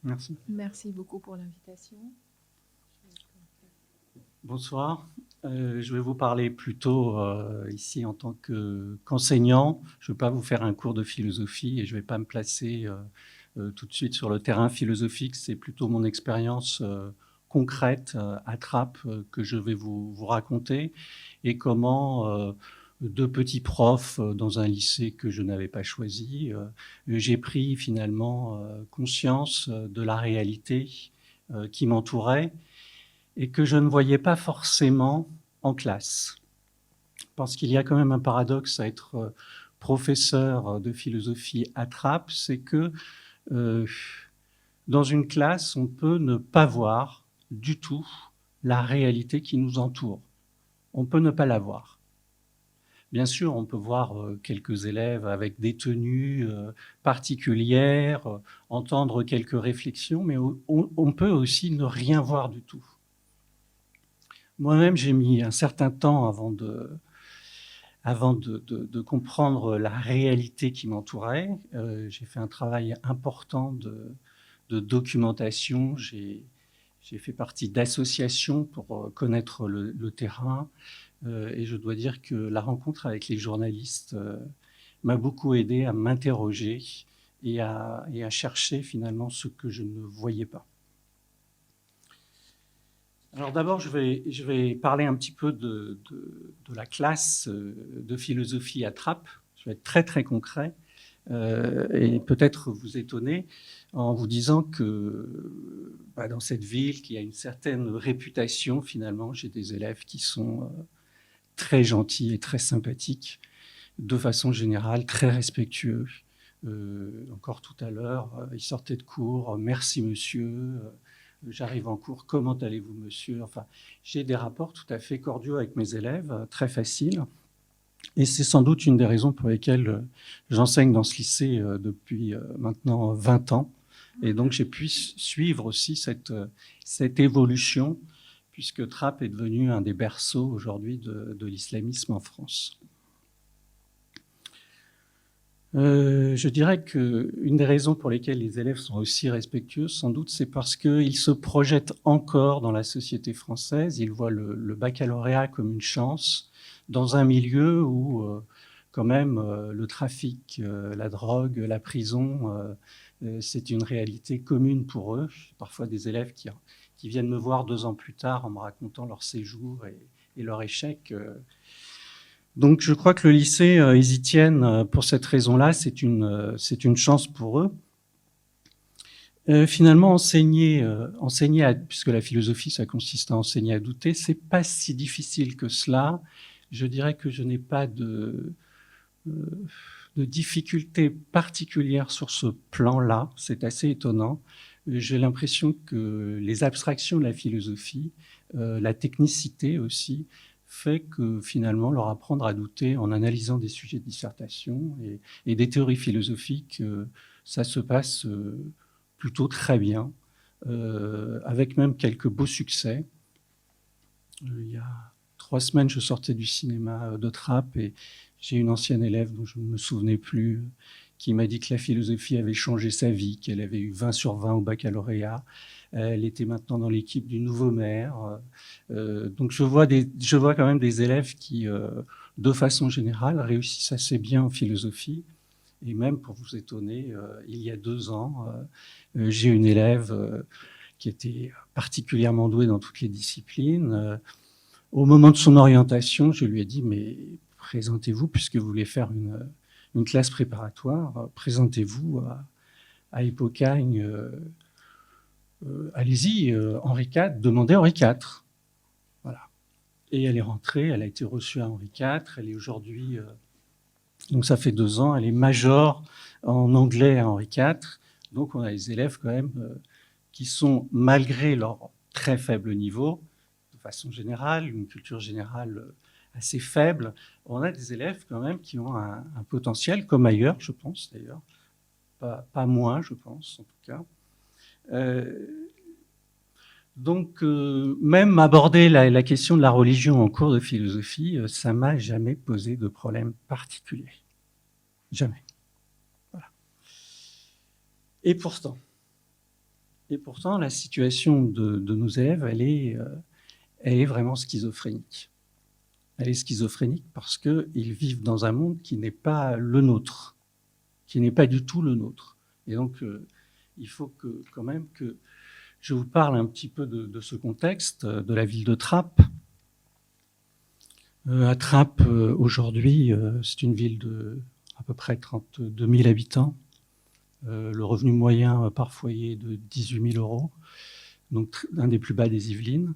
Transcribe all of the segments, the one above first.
Merci. Merci beaucoup pour l'invitation. Bonsoir. Je vais vous parler plutôt ici en tant qu'enseignant. Je ne vais pas vous faire un cours de philosophie et je ne vais pas me placer tout de suite sur le terrain philosophique. C'est plutôt mon expérience concrète à Trappes que je vais vous raconter et comment deux petits profs dans un lycée que je n'avais pas choisi, j'ai pris finalement conscience de la réalité qui m'entourait et que je ne voyais pas forcément en classe. Parce qu'il y a quand même un paradoxe à être professeur de philosophie à Trappes, c'est que euh, dans une classe, on peut ne pas voir du tout la réalité qui nous entoure. On peut ne pas la voir. Bien sûr, on peut voir quelques élèves avec des tenues particulières, entendre quelques réflexions, mais on peut aussi ne rien voir du tout. Moi-même, j'ai mis un certain temps avant de comprendre la réalité qui m'entourait. J'ai fait un travail important de documentation. J'ai fait partie d'associations pour connaître le terrain. Et je dois dire que la rencontre avec les journalistes m'a beaucoup aidé à m'interroger et à chercher finalement ce que je ne voyais pas. Alors d'abord, je vais parler un petit peu de la classe de philosophie à Trappes. Je vais être très très concret et peut-être vous étonner en vous disant que dans cette ville qui a une certaine réputation, finalement, j'ai des élèves qui sont très gentils et très sympathiques, de façon générale, très respectueux. Encore tout à l'heure, ils sortaient de cours, merci monsieur. J'arrive en cours, comment allez-vous, monsieur? Enfin, j'ai des rapports tout à fait cordiaux avec mes élèves, très faciles. Et c'est sans doute une des raisons pour lesquelles j'enseigne dans ce lycée depuis maintenant 20 ans. Et donc, j'ai pu suivre aussi cette évolution, puisque Trappes est devenu un des berceaux aujourd'hui de l'islamisme en France. Je dirais qu'une des raisons pour lesquelles les élèves sont aussi respectueux, sans doute, c'est parce qu'ils se projettent encore dans la société française. Ils voient le baccalauréat comme une chance dans un milieu où, quand même, le trafic, la drogue, la prison, c'est une réalité commune pour eux. Parfois des élèves qui viennent me voir 2 ans plus tard en me racontant leur séjour et leur échec. Donc je crois que le lycée, ils y tiennent pour cette raison-là, c'est une chance pour eux. Finalement, enseigner puisque la philosophie, ça consiste à enseigner à douter, c'est pas si difficile que cela. Je dirais que je n'ai pas de difficultés particulières sur ce plan-là. C'est assez étonnant. J'ai l'impression que les abstractions de la philosophie, la technicité aussi, fait que finalement leur apprendre à douter en analysant des sujets de dissertation et des théories philosophiques, ça se passe plutôt très bien, avec même quelques beaux succès. Il y a 3 semaines, je sortais du cinéma de Trappes et j'ai une ancienne élève dont je ne me souvenais plus qui m'a dit que la philosophie avait changé sa vie, qu'elle avait eu 20 sur 20 au baccalauréat. Elle était maintenant dans l'équipe du nouveau maire. Donc je vois quand même des élèves qui, de façon générale, réussissent assez bien en philosophie. Et même, pour vous étonner, il y a 2 ans, j'ai une élève qui était particulièrement douée dans toutes les disciplines. Au moment de son orientation, je lui ai dit, mais présentez-vous, puisque vous voulez faire une classe préparatoire, présentez-vous à Hippocagne, allez-y, Henri IV, demandez Henri IV. Voilà. Et elle est rentrée, elle a été reçue à Henri IV, elle est aujourd'hui, donc ça fait 2 ans, elle est major en anglais à Henri IV. Donc on a des élèves quand même qui sont, malgré leur très faible niveau, de façon générale, une culture générale assez faible, on a des élèves quand même qui ont un potentiel, comme ailleurs, je pense d'ailleurs, pas moins, je pense, en tout cas. Donc, même aborder la question de la religion en cours de philosophie, ça m'a jamais posé de problème particulier. Jamais. Voilà. Et pourtant, Et pourtant, la situation de nos élèves, elle est vraiment schizophrénique. Elle est schizophrénique parce qu'ils vivent dans un monde qui n'est pas le nôtre, qui n'est pas du tout le nôtre. Et donc, il faut quand même que je vous parle un petit peu de ce contexte, de la ville de Trappes. À Trappes, aujourd'hui, c'est une ville de à peu près 32 000 habitants. Le revenu moyen par foyer est de 18 000 euros, donc un des plus bas des Yvelines.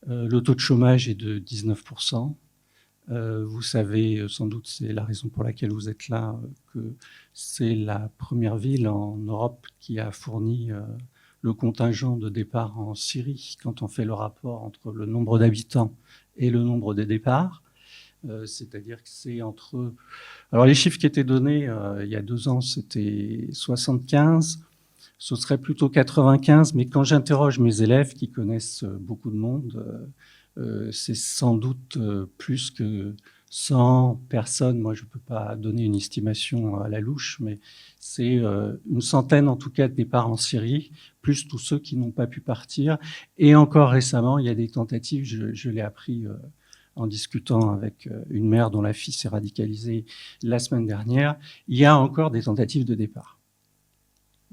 Le taux de chômage est de 19%. Vous savez, sans doute, c'est la raison pour laquelle vous êtes là, que c'est la première ville en Europe qui a fourni le contingent de départ en Syrie quand on fait le rapport entre le nombre d'habitants et le nombre des départs. C'est-à-dire que c'est entre... Alors les chiffres qui étaient donnés il y a 2 ans, c'était 75, ce serait plutôt 95, mais quand j'interroge mes élèves qui connaissent beaucoup de monde, c'est sans doute plus que 100 personnes. Moi, je ne peux pas donner une estimation à la louche, mais c'est une centaine en tout cas de départs en Syrie, plus tous ceux qui n'ont pas pu partir. Et encore récemment, il y a des tentatives, je l'ai appris en discutant avec une mère dont la fille s'est radicalisée la semaine dernière, il y a encore des tentatives de départ.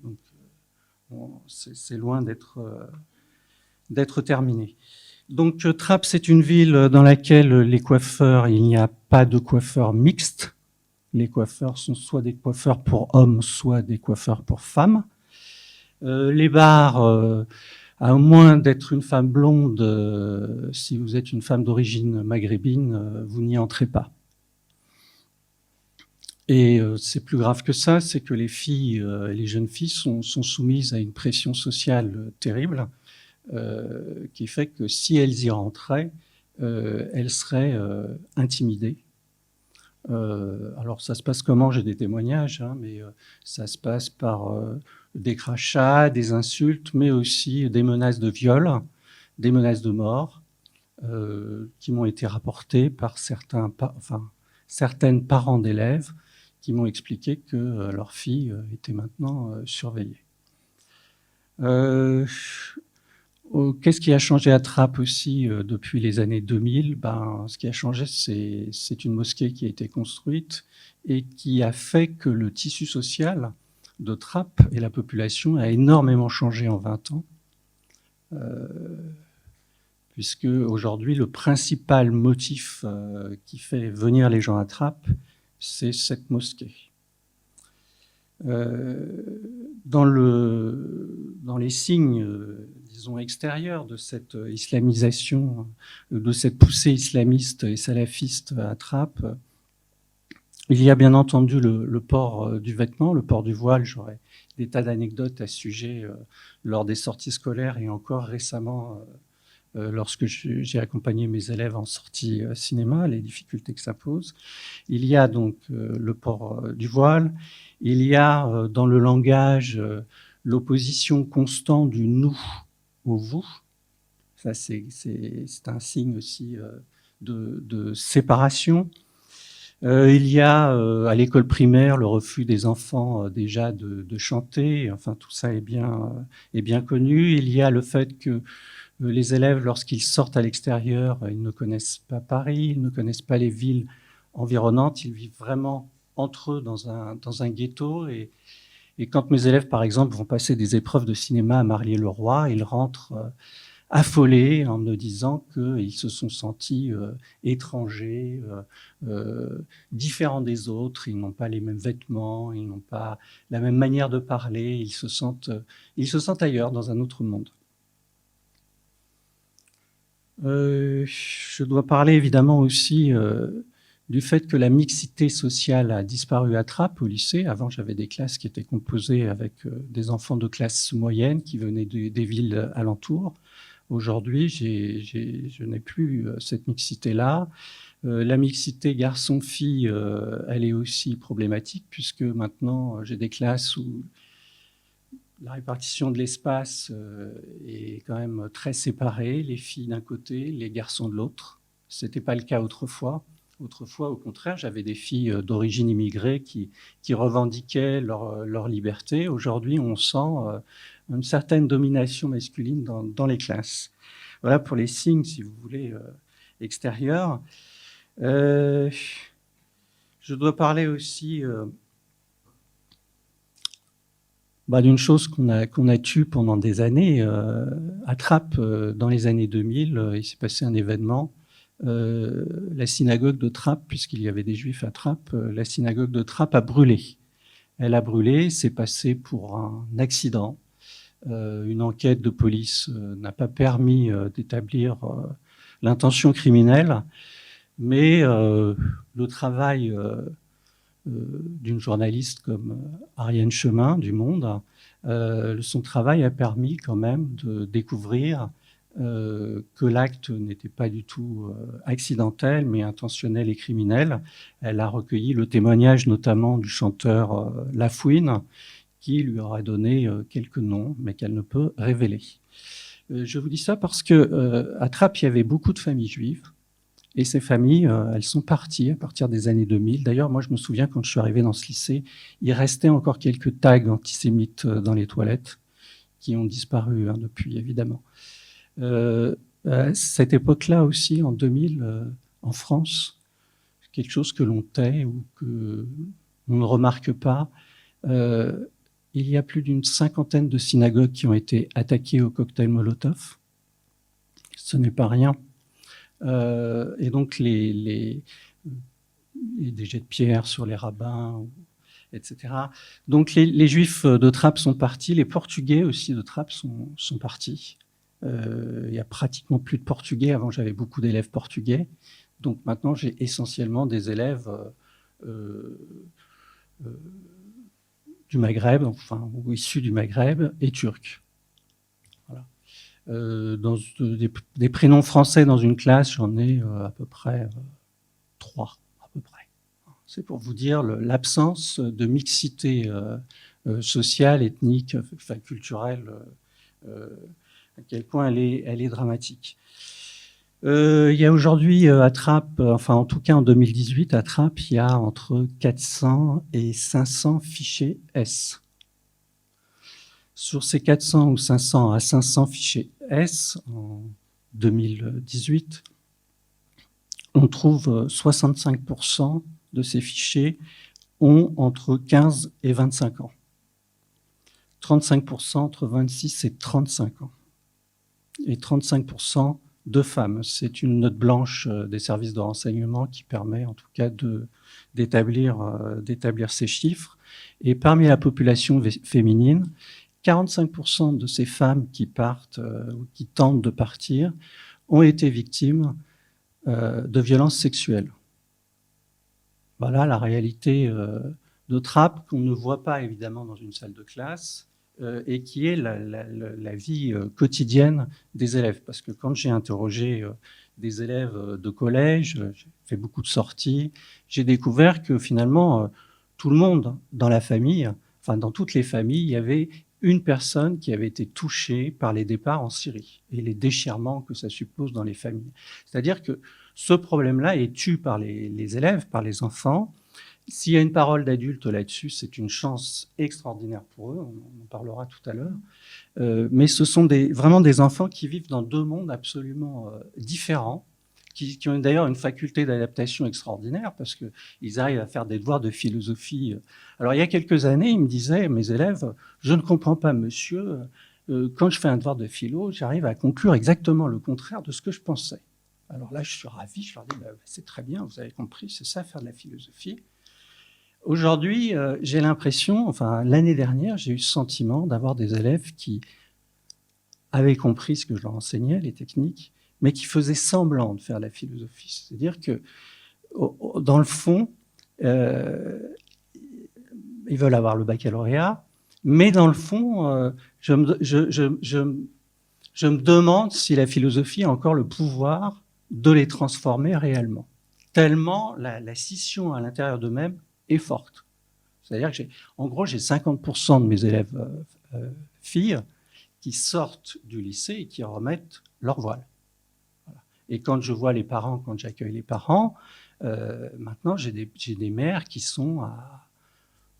Donc, c'est loin d'être terminé. Donc, Trappes, c'est une ville dans laquelle les coiffeurs, il n'y a pas de coiffeurs mixtes. Les coiffeurs sont soit des coiffeurs pour hommes, soit des coiffeurs pour femmes. Les bars, à moins d'être une femme blonde, si vous êtes une femme d'origine maghrébine, vous n'y entrez pas. Et c'est plus grave que ça, c'est que les filles, les jeunes filles sont soumises à une pression sociale terrible, qui fait que si elles y rentraient, elles seraient intimidées. Alors ça se passe comment? J'ai des témoignages, hein, mais ça se passe par des crachats, des insultes, mais aussi des menaces de viol, des menaces de mort, qui m'ont été rapportées par certaines parents d'élèves qui m'ont expliqué que leur fille était maintenant surveillée. Qu'est-ce qui a changé à Trappes aussi depuis les années 2000? Ce qui a changé, c'est une mosquée qui a été construite et qui a fait que le tissu social de Trappes et la population a énormément changé en 20 ans, puisque aujourd'hui, le principal motif qui fait venir les gens à Trappes, c'est cette mosquée. Dans les signes, disons, extérieurs de cette islamisation, de cette poussée islamiste et salafiste à Trappes, il y a bien entendu le port du vêtement, le port du voile. J'aurais des tas d'anecdotes à ce sujet lors des sorties scolaires et encore récemment lorsque j'ai accompagné mes élèves en sortie cinéma, les difficultés que ça pose. Il y a donc le port du voile. Il y a dans le langage l'opposition constante du nous au vous. Ça, c'est un signe aussi de séparation. Il y a à l'école primaire le refus des enfants déjà de chanter. Enfin, tout ça est bien connu. Il y a le fait que les élèves, lorsqu'ils sortent à l'extérieur, ils ne connaissent pas Paris, ils ne connaissent pas les villes environnantes. Ils vivent vraiment entre eux dans un ghetto. Et quand mes élèves, par exemple, vont passer des épreuves de cinéma à Marliers-le-Roi, ils rentrent affolés en me disant qu'ils se sont sentis étrangers, différents des autres. Ils n'ont pas les mêmes vêtements, ils n'ont pas la même manière de parler. Ils se sentent ailleurs, dans un autre monde. Je dois parler évidemment aussi du fait que la mixité sociale a disparu à Trappes au lycée. Avant, j'avais des classes qui étaient composées avec des enfants de classe moyenne qui venaient des villes alentours. Aujourd'hui, je n'ai plus cette mixité-là. La mixité garçon-fille, elle est aussi problématique puisque maintenant, j'ai des classes où la répartition de l'espace est quand même très séparée, les filles d'un côté, les garçons de l'autre. Ce n'était pas le cas autrefois. Autrefois, au contraire, j'avais des filles d'origine immigrée qui revendiquaient leur liberté. Aujourd'hui, on sent une certaine domination masculine dans les classes. Voilà pour les signes, si vous voulez, extérieurs. Je dois parler aussi d'une chose qu'on a tue pendant des années. À Trappes, dans les années 2000, il s'est passé un événement. La synagogue de Trappes, puisqu'il y avait des juifs à Trappes, la synagogue de Trappes a brûlé. Elle a brûlé, c'est passé pour un accident. Une enquête de police n'a pas permis d'établir l'intention criminelle, mais le travail d'une journaliste comme Ariane Chemin du Monde, son travail a permis quand même de découvrir que l'acte n'était pas du tout accidentel, mais intentionnel et criminel. Elle a recueilli le témoignage notamment du chanteur Lafouine, qui lui aura donné quelques noms, mais qu'elle ne peut révéler. Je vous dis ça parce qu'à Trappes, il y avait beaucoup de familles juives, et ces familles, elles sont parties à partir des années 2000. D'ailleurs, moi, je me souviens, quand je suis arrivé dans ce lycée, il restait encore quelques tags antisémites dans les toilettes, qui ont disparu depuis, évidemment. À cette époque-là aussi, en 2000, en France, quelque chose que l'on tait ou que l'on ne remarque pas, il y a plus d'une cinquantaine de synagogues qui ont été attaquées au cocktail Molotov. Ce n'est pas rien. Et donc, des jets de pierre sur les rabbins, etc. Donc, les Juifs de Trappes sont partis. Les Portugais aussi de Trappes sont partis. Il y a pratiquement plus de Portugais. Avant, j'avais beaucoup d'élèves portugais. Donc, maintenant, j'ai essentiellement des élèves du Maghreb, enfin, ou issus du Maghreb et turcs. Voilà. Dans des prénoms français dans une classe, j'en ai à peu près 3, à peu près. C'est pour vous dire l'absence de mixité sociale, ethnique, enfin, culturelle, à quel point elle est dramatique. Il y a aujourd'hui à Trappes, enfin en tout cas en 2018, à Trappes, il y a entre 400 et 500 fichiers S. Sur ces 400 ou 500 à 500 fichiers S, en 2018, on trouve 65% de ces fichiers ont entre 15 et 25 ans. 35% entre 26 et 35 ans. Et 35% de femmes. C'est une note blanche des services de renseignement qui permet en tout cas d'établir ces chiffres. Et parmi la population féminine, 45% de ces femmes qui partent ou qui tentent de partir ont été victimes de violences sexuelles. Voilà la réalité de Trappes qu'on ne voit pas évidemment dans une salle de classe et qui est la vie quotidienne des élèves. Parce que quand j'ai interrogé des élèves de collège, j'ai fait beaucoup de sorties, j'ai découvert que finalement tout le monde dans la famille, enfin dans toutes les familles, il y avait une personne qui avait été touchée par les départs en Syrie et les déchirements que ça suppose dans les familles. C'est-à-dire que ce problème-là est tu par les élèves, par les enfants. S'il y a une parole d'adulte là-dessus, c'est une chance extraordinaire pour eux, on en parlera tout à l'heure. Mais ce sont vraiment des enfants qui vivent dans deux mondes absolument différents, qui ont d'ailleurs une faculté d'adaptation extraordinaire parce qu'ils arrivent à faire des devoirs de philosophie. Alors il y a quelques années, ils me disaient, mes élèves, je ne comprends pas monsieur, quand je fais un devoir de philo, j'arrive à conclure exactement le contraire de ce que je pensais. Alors là, je suis ravi, je leur dis, c'est très bien, vous avez compris, c'est ça faire de la philosophie. Aujourd'hui, j'ai l'impression, enfin l'année dernière, j'ai eu le sentiment d'avoir des élèves qui avaient compris ce que je leur enseignais, les techniques, mais qui faisaient semblant de faire de la philosophie. C'est-à-dire que, dans le fond, ils veulent avoir le baccalauréat, mais dans le fond, je me demande si la philosophie a encore le pouvoir de les transformer réellement. Tellement la scission à l'intérieur d'eux-mêmes est forte. C'est-à-dire que en gros, j'ai 50% de mes élèves filles qui sortent du lycée et qui remettent leur voile. Voilà. Et quand je vois les parents, quand j'accueille les parents, maintenant j'ai des mères qui sont à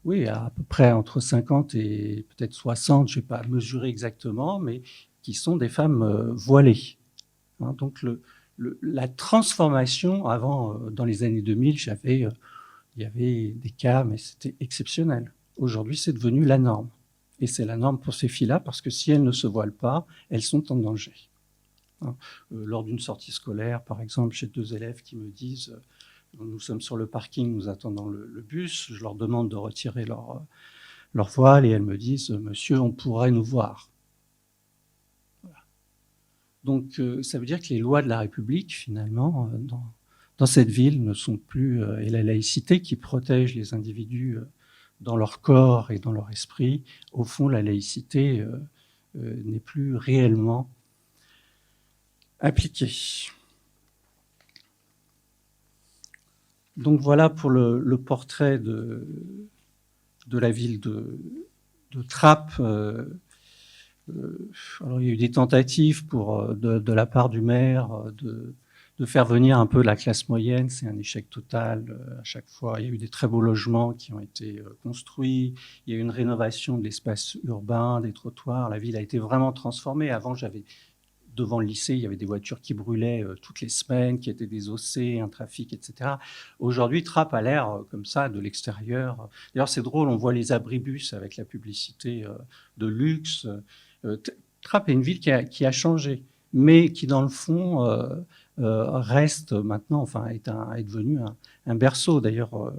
Oui, à peu près entre 50 et peut-être 60, je ne vais pas mesurer exactement, mais qui sont des femmes voilées. Hein, donc la transformation, avant, dans les années 2000, il y avait des cas, mais c'était exceptionnel. Aujourd'hui, c'est devenu la norme. Et c'est la norme pour ces filles-là, parce que si elles ne se voilent pas, elles sont en danger. Hein. Lors d'une sortie scolaire, par exemple, j'ai 2 élèves qui me disent nous sommes sur le parking, nous attendons le bus, je leur demande de retirer leur voile et elles me disent monsieur, on pourrait nous voir. Voilà. Donc ça veut dire que les lois de la République, finalement, dans cette ville ne sont plus, et la laïcité qui protège les individus dans leur corps et dans leur esprit, au fond, la laïcité n'est plus réellement appliquée. Donc voilà pour le portrait de la ville de Trappes. Alors il y a eu des tentatives de la part du maire de faire venir un peu la classe moyenne. C'est un échec total à chaque fois. Il y a eu des très beaux logements qui ont été construits. Il y a eu une rénovation de l'espace urbain, des trottoirs. La ville a été vraiment transformée. Avant, devant le lycée, il y avait des voitures qui brûlaient toutes les semaines, qui étaient désossées, un trafic, etc. Aujourd'hui, Trappes a l'air comme ça, de l'extérieur. D'ailleurs, c'est drôle, on voit les abribus avec la publicité de luxe. Trappes est une ville qui a changé, mais qui, dans le fond, reste maintenant, enfin, est devenu un berceau. D'ailleurs,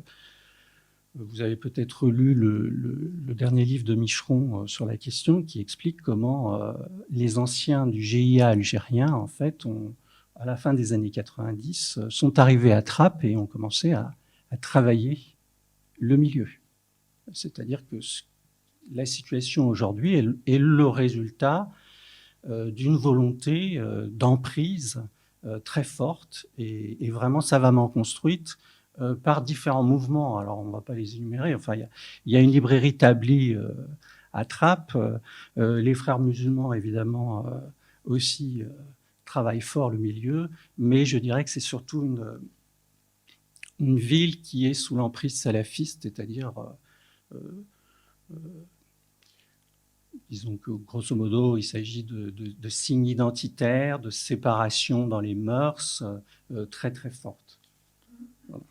vous avez peut-être lu le dernier livre de Micheron sur la question qui explique comment les anciens du GIA algérien, en fait, à la fin des années 90, sont arrivés à Trappes et ont commencé à travailler le milieu. C'est-à-dire que la situation aujourd'hui est le résultat d'une volonté d'emprise très forte et vraiment savamment construite par différents mouvements. Alors, on ne va pas les énumérer. Enfin, il y a une librairie Tabli à Trappes. Les frères musulmans, évidemment, aussi travaillent fort le milieu. Mais je dirais que c'est surtout une ville qui est sous l'emprise salafiste, c'est-à-dire, disons que grosso modo, il s'agit de signes identitaires, de séparation dans les mœurs très, très fortes. Voilà.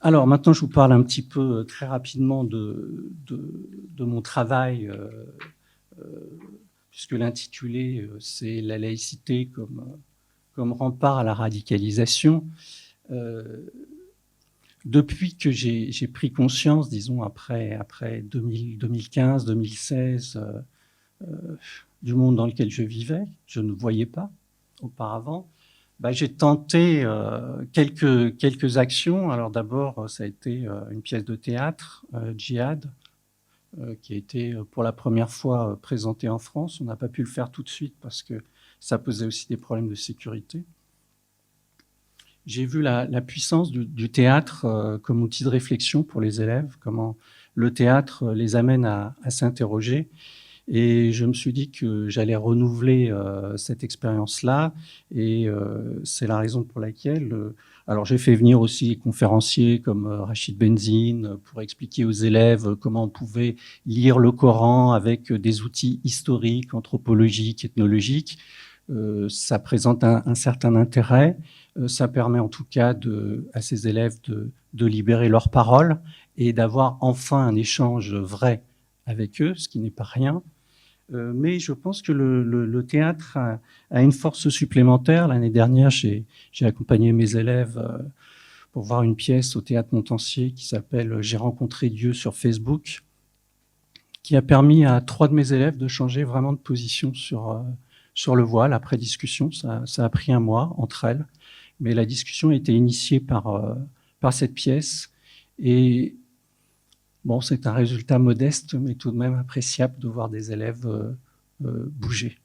Alors maintenant, je vous parle un petit peu très rapidement de mon travail, puisque l'intitulé, c'est la laïcité comme rempart à la radicalisation. Depuis que j'ai pris conscience, disons après 2015, 2016, du monde dans lequel je vivais, je ne voyais pas auparavant, j'ai tenté quelques actions. Alors d'abord, ça a été une pièce de théâtre, Djihad, qui a été pour la première fois présentée en France. On n'a pas pu le faire tout de suite parce que ça posait aussi des problèmes de sécurité. J'ai vu la puissance du théâtre comme outil de réflexion pour les élèves, comment le théâtre les amène à s'interroger. Et je me suis dit que j'allais renouveler cette expérience-là. Et c'est la raison pour laquelle... alors j'ai fait venir aussi des conférenciers comme Rachid Benzine pour expliquer aux élèves comment on pouvait lire le Coran avec des outils historiques, anthropologiques, ethnologiques. Ça présente un certain intérêt. Ça permet en tout cas à ces élèves de libérer leurs paroles et d'avoir enfin un échange vrai avec eux, ce qui n'est pas rien. Mais je pense que le théâtre a une force supplémentaire. L'année dernière, j'ai accompagné mes élèves pour voir une pièce au Théâtre Montansier qui s'appelle « J'ai rencontré Dieu sur Facebook », qui a permis à 3 de mes élèves de changer vraiment de position sur le voile après discussion. Ça a pris 1 mois entre elles, mais la discussion a été initiée par cette pièce. Et bon, c'est un résultat modeste, mais tout de même appréciable de voir des élèves bouger.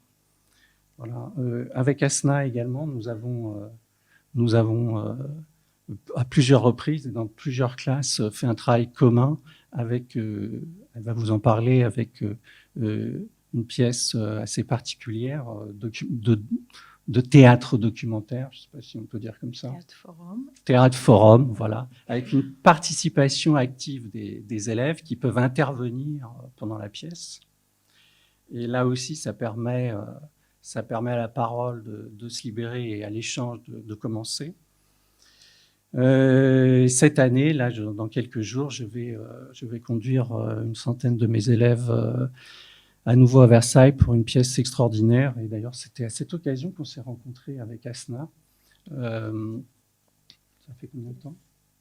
Voilà. Avec Asna également, nous avons à plusieurs reprises et dans plusieurs classes fait un travail commun avec, elle va vous en parler, avec une pièce assez particulière de théâtre documentaire, je ne sais pas si on peut dire comme ça. Théâtre forum. Théâtre forum, voilà, avec une participation active des élèves qui peuvent intervenir pendant la pièce. Et là aussi, ça permet à la parole de se libérer et à l'échange de commencer. Cette année, là, dans quelques jours, je vais conduire une centaine de mes élèves à nouveau à Versailles pour une pièce extraordinaire. Et d'ailleurs, c'était à cette occasion qu'on s'est rencontrés avec Asna. Ça fait combien de temps?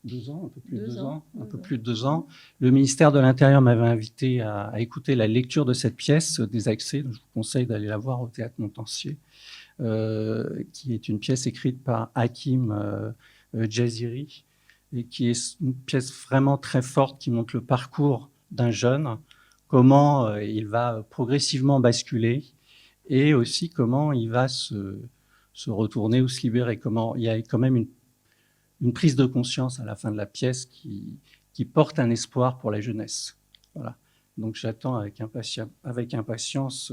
2 ans, un peu plus de 2 ans. Un peu plus de 2 ans. Le ministère de l'Intérieur m'avait invité à écouter la lecture de cette pièce, des accès. Donc je vous conseille d'aller la voir au Théâtre Montansier, qui est une pièce écrite par Hakim Jaziri, et qui est une pièce vraiment très forte qui montre le parcours d'un jeune, comment il va progressivement basculer et aussi comment il va se retourner ou se libérer, comment il y a quand même une prise de conscience à la fin de la pièce qui porte un espoir pour la jeunesse. Voilà. Donc j'attends avec impatience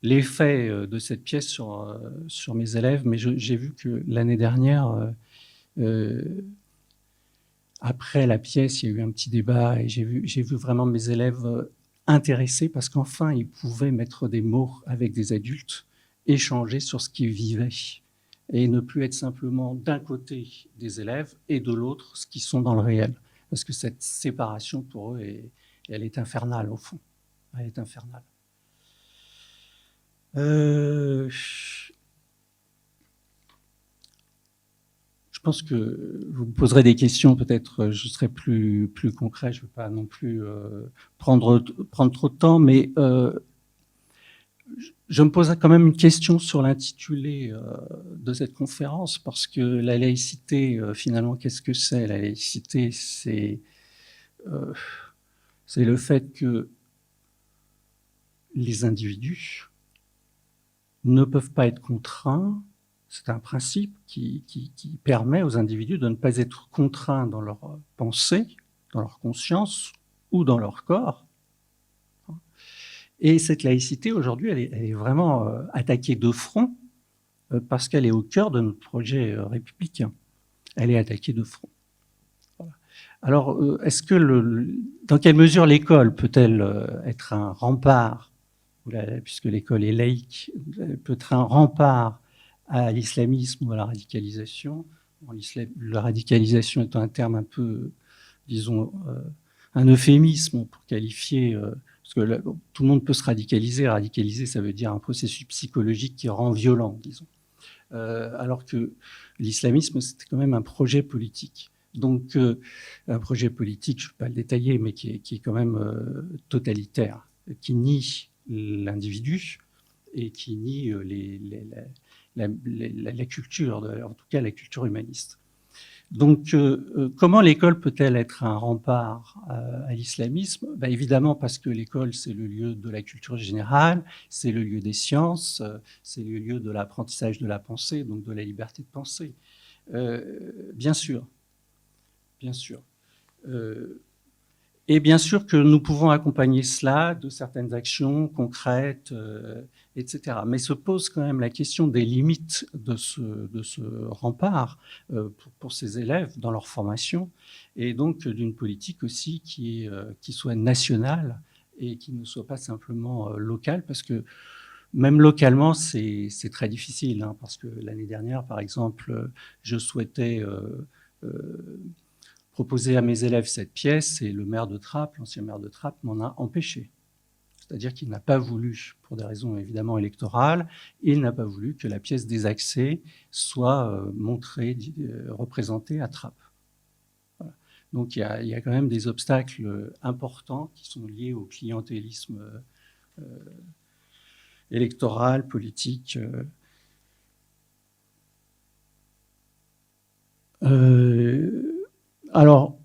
l'effet de cette pièce sur mes élèves, mais j'ai vu que l'année dernière, après la pièce, il y a eu un petit débat et j'ai vu vraiment mes élèves intéressés parce qu'enfin, ils pouvaient mettre des mots avec des adultes, échanger sur ce qu'ils vivaient et ne plus être simplement d'un côté des élèves et de l'autre ce qui sont dans le réel. Parce que cette séparation, pour eux, elle est infernale, au fond. Elle est infernale. Je pense que vous me poserez des questions, peut-être je serai plus concret, je ne veux pas non plus prendre trop de temps, mais je me pose quand même une question sur l'intitulé de cette conférence, parce que la laïcité, finalement, qu'est-ce que c'est? La laïcité, c'est le fait que les individus ne peuvent pas être contraints. C'est un principe qui permet aux individus de ne pas être contraints dans leur pensée, dans leur conscience ou dans leur corps. Et cette laïcité, aujourd'hui, elle est vraiment attaquée de front parce qu'elle est au cœur de notre projet républicain. Elle est attaquée de front. Voilà. Alors, dans quelle mesure l'école peut-elle être un rempart, puisque l'école est laïque, peut être un rempart à l'islamisme ou à la radicalisation? La radicalisation étant un terme un peu, disons, un euphémisme pour qualifier, parce que là, tout le monde peut se radicaliser. Radicaliser, ça veut dire un processus psychologique qui rend violent, disons. Alors que l'islamisme, c'était quand même un projet politique. Donc, un projet politique, je ne vais pas le détailler, mais qui est quand même totalitaire, qui nie l'individu et qui nie la culture, en tout cas la culture humaniste. Donc, comment l'école peut-elle être un rempart à l'islamisme? Évidemment, parce que l'école, c'est le lieu de la culture générale, c'est le lieu des sciences, c'est le lieu de l'apprentissage de la pensée, donc de la liberté de penser. Bien sûr, bien sûr. Et bien sûr que nous pouvons accompagner cela de certaines actions concrètes, etc. Mais se pose quand même la question des limites de ce rempart pour ces élèves dans leur formation, et donc d'une politique aussi qui soit nationale et qui ne soit pas simplement locale, parce que même localement, c'est très difficile, hein, parce que l'année dernière, par exemple, je souhaitais proposer à mes élèves cette pièce et le maire de Trappes, l'ancien maire de Trappes, m'en a empêché. C'est-à-dire qu'il n'a pas voulu, pour des raisons évidemment électorales, il n'a pas voulu que la pièce des accès soit montrée, représentée à Trappes. Voilà. Donc il y a quand même des obstacles importants qui sont liés au clientélisme électoral, politique. Alors,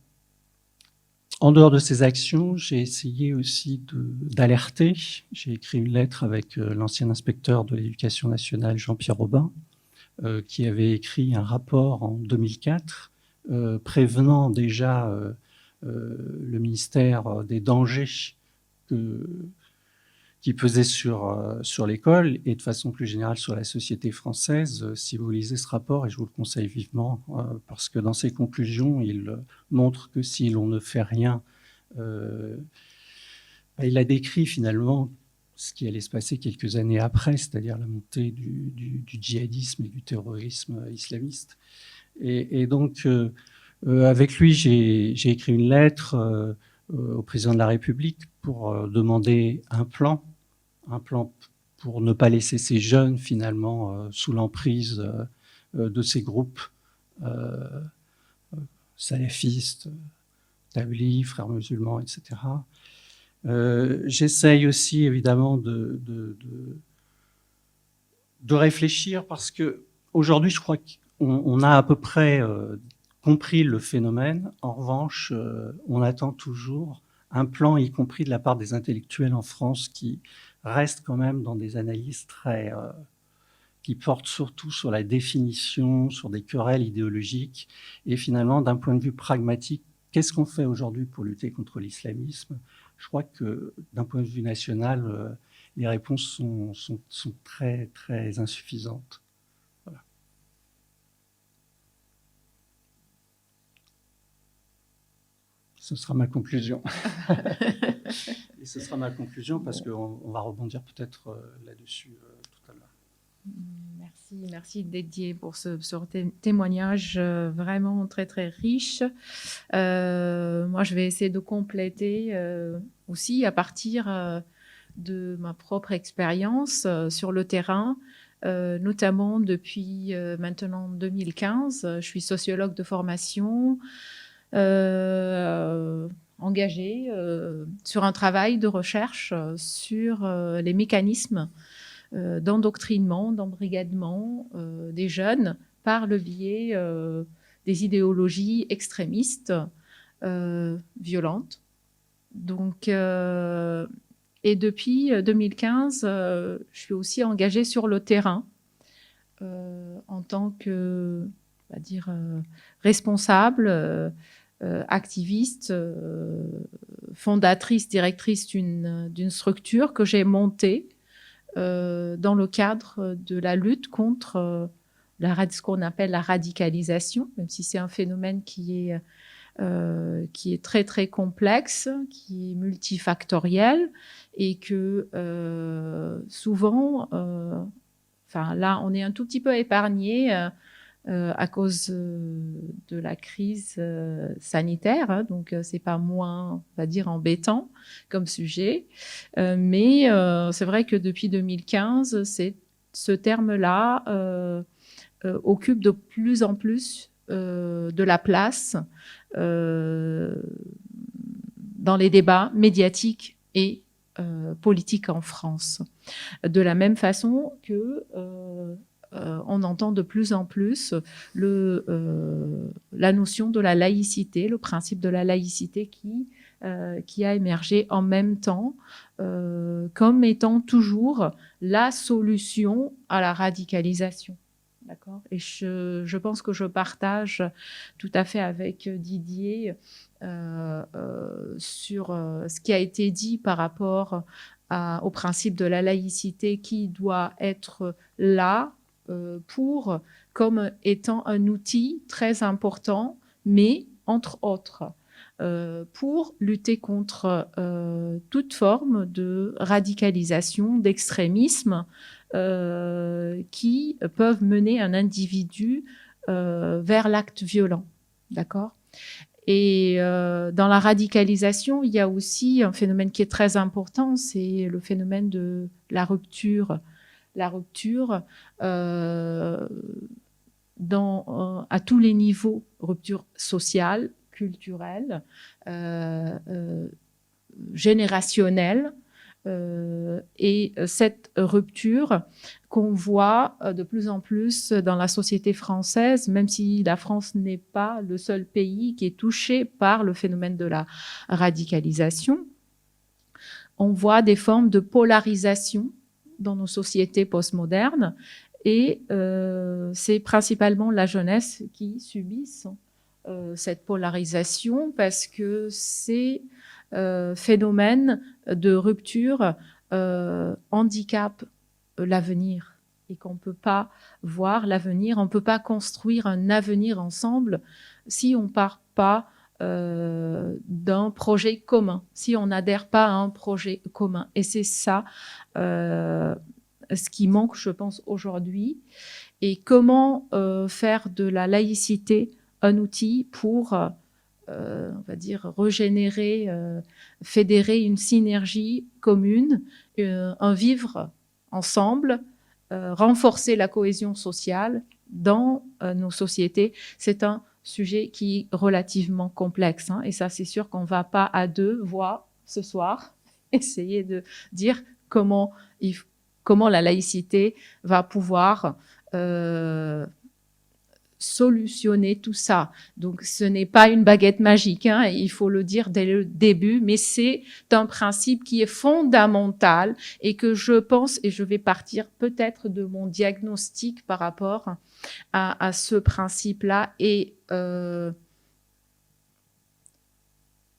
en dehors de ces actions, j'ai essayé aussi d'alerter. J'ai écrit une lettre avec l'ancien inspecteur de l'Éducation nationale, Jean-Pierre Aubin, qui avait écrit un rapport en 2004 prévenant déjà le ministère des dangers qui pesait sur l'école et de façon plus générale sur la société française. Si vous lisez ce rapport, et je vous le conseille vivement, parce que dans ses conclusions, il montre que si l'on ne fait rien, il a décrit finalement ce qui allait se passer quelques années après, c'est-à-dire la montée du djihadisme et du terrorisme islamiste. Et donc, avec lui, j'ai écrit une lettre au président de la République pour demander un plan pour ne pas laisser ces jeunes finalement sous l'emprise de ces groupes salafistes, tablis, frères musulmans, etc. J'essaye aussi évidemment de réfléchir parce que aujourd'hui, je crois qu'on a à peu près compris le phénomène. En revanche, on attend toujours un plan, y compris de la part des intellectuels en France, qui restent quand même dans des analyses qui portent surtout sur la définition, sur des querelles idéologiques. Et finalement, d'un point de vue pragmatique, qu'est-ce qu'on fait aujourd'hui pour lutter contre l'islamisme? Je crois que d'un point de vue national, les réponses sont très, très insuffisantes. Voilà. Ce sera ma conclusion. Et ce sera ma conclusion parce qu'on va rebondir peut-être là-dessus tout à l'heure. Merci Didier pour ce témoignage vraiment très très riche. Moi, je vais essayer de compléter aussi à partir de ma propre expérience sur le terrain, notamment depuis maintenant 2015. Je suis sociologue de formation, engagée sur un travail de recherche sur les mécanismes d'endoctrinement, d'embrigadement des jeunes par le biais des idéologies extrémistes violentes. Donc, et depuis 2015, je suis aussi engagée sur le terrain en tant que, on va dire, responsable, activiste, fondatrice, directrice d'une structure que j'ai montée dans le cadre de la lutte contre ce qu'on appelle la radicalisation, même si c'est un phénomène qui est très très complexe, qui est multifactoriel et que souvent, là, on est un tout petit peu épargné à cause de la crise sanitaire, hein, donc c'est pas moins, on va dire, embêtant comme sujet, mais c'est vrai que depuis 2015, ce terme-là occupe de plus en plus de la place dans les débats médiatiques et politiques en France. De la même façon que on entend de plus en plus la notion de la laïcité, le principe de la laïcité qui a émergé en même temps comme étant toujours la solution à la radicalisation. D'accord. Et je pense que je partage tout à fait avec Didier sur ce qui a été dit par rapport au principe de la laïcité qui doit être là comme étant un outil très important, mais entre autres, pour lutter contre toute forme de radicalisation, d'extrémisme qui peuvent mener un individu vers l'acte violent. D'accord ? Et dans la radicalisation, il y a aussi un phénomène qui est très important, c'est le phénomène de la rupture. La rupture à tous les niveaux, rupture sociale, culturelle, générationnelle, et cette rupture qu'on voit de plus en plus dans la société française, même si la France n'est pas le seul pays qui est touché par le phénomène de la radicalisation, on voit des formes de polarisation dans nos sociétés postmodernes et c'est principalement la jeunesse qui subissent cette polarisation parce que ces phénomènes de rupture handicape l'avenir et qu'on ne peut pas voir l'avenir, on ne peut pas construire un avenir ensemble si on ne part pas d'un projet commun, si on n'adhère pas à un projet commun. Et c'est ça ce qui manque, je pense, aujourd'hui. Et comment faire de la laïcité un outil pour, on va dire, régénérer, fédérer une synergie commune, un vivre ensemble, renforcer la cohésion sociale dans nos sociétés. C'est un sujet qui est relativement complexe, hein, et ça, c'est sûr qu'on ne va pas à deux voix ce soir essayer de dire comment la laïcité va pouvoir solutionner tout ça. Donc, ce n'est pas une baguette magique, hein, il faut le dire dès le début, mais c'est un principe qui est fondamental et que je pense, et je vais partir peut-être de mon diagnostic par rapport à ce principe-là, et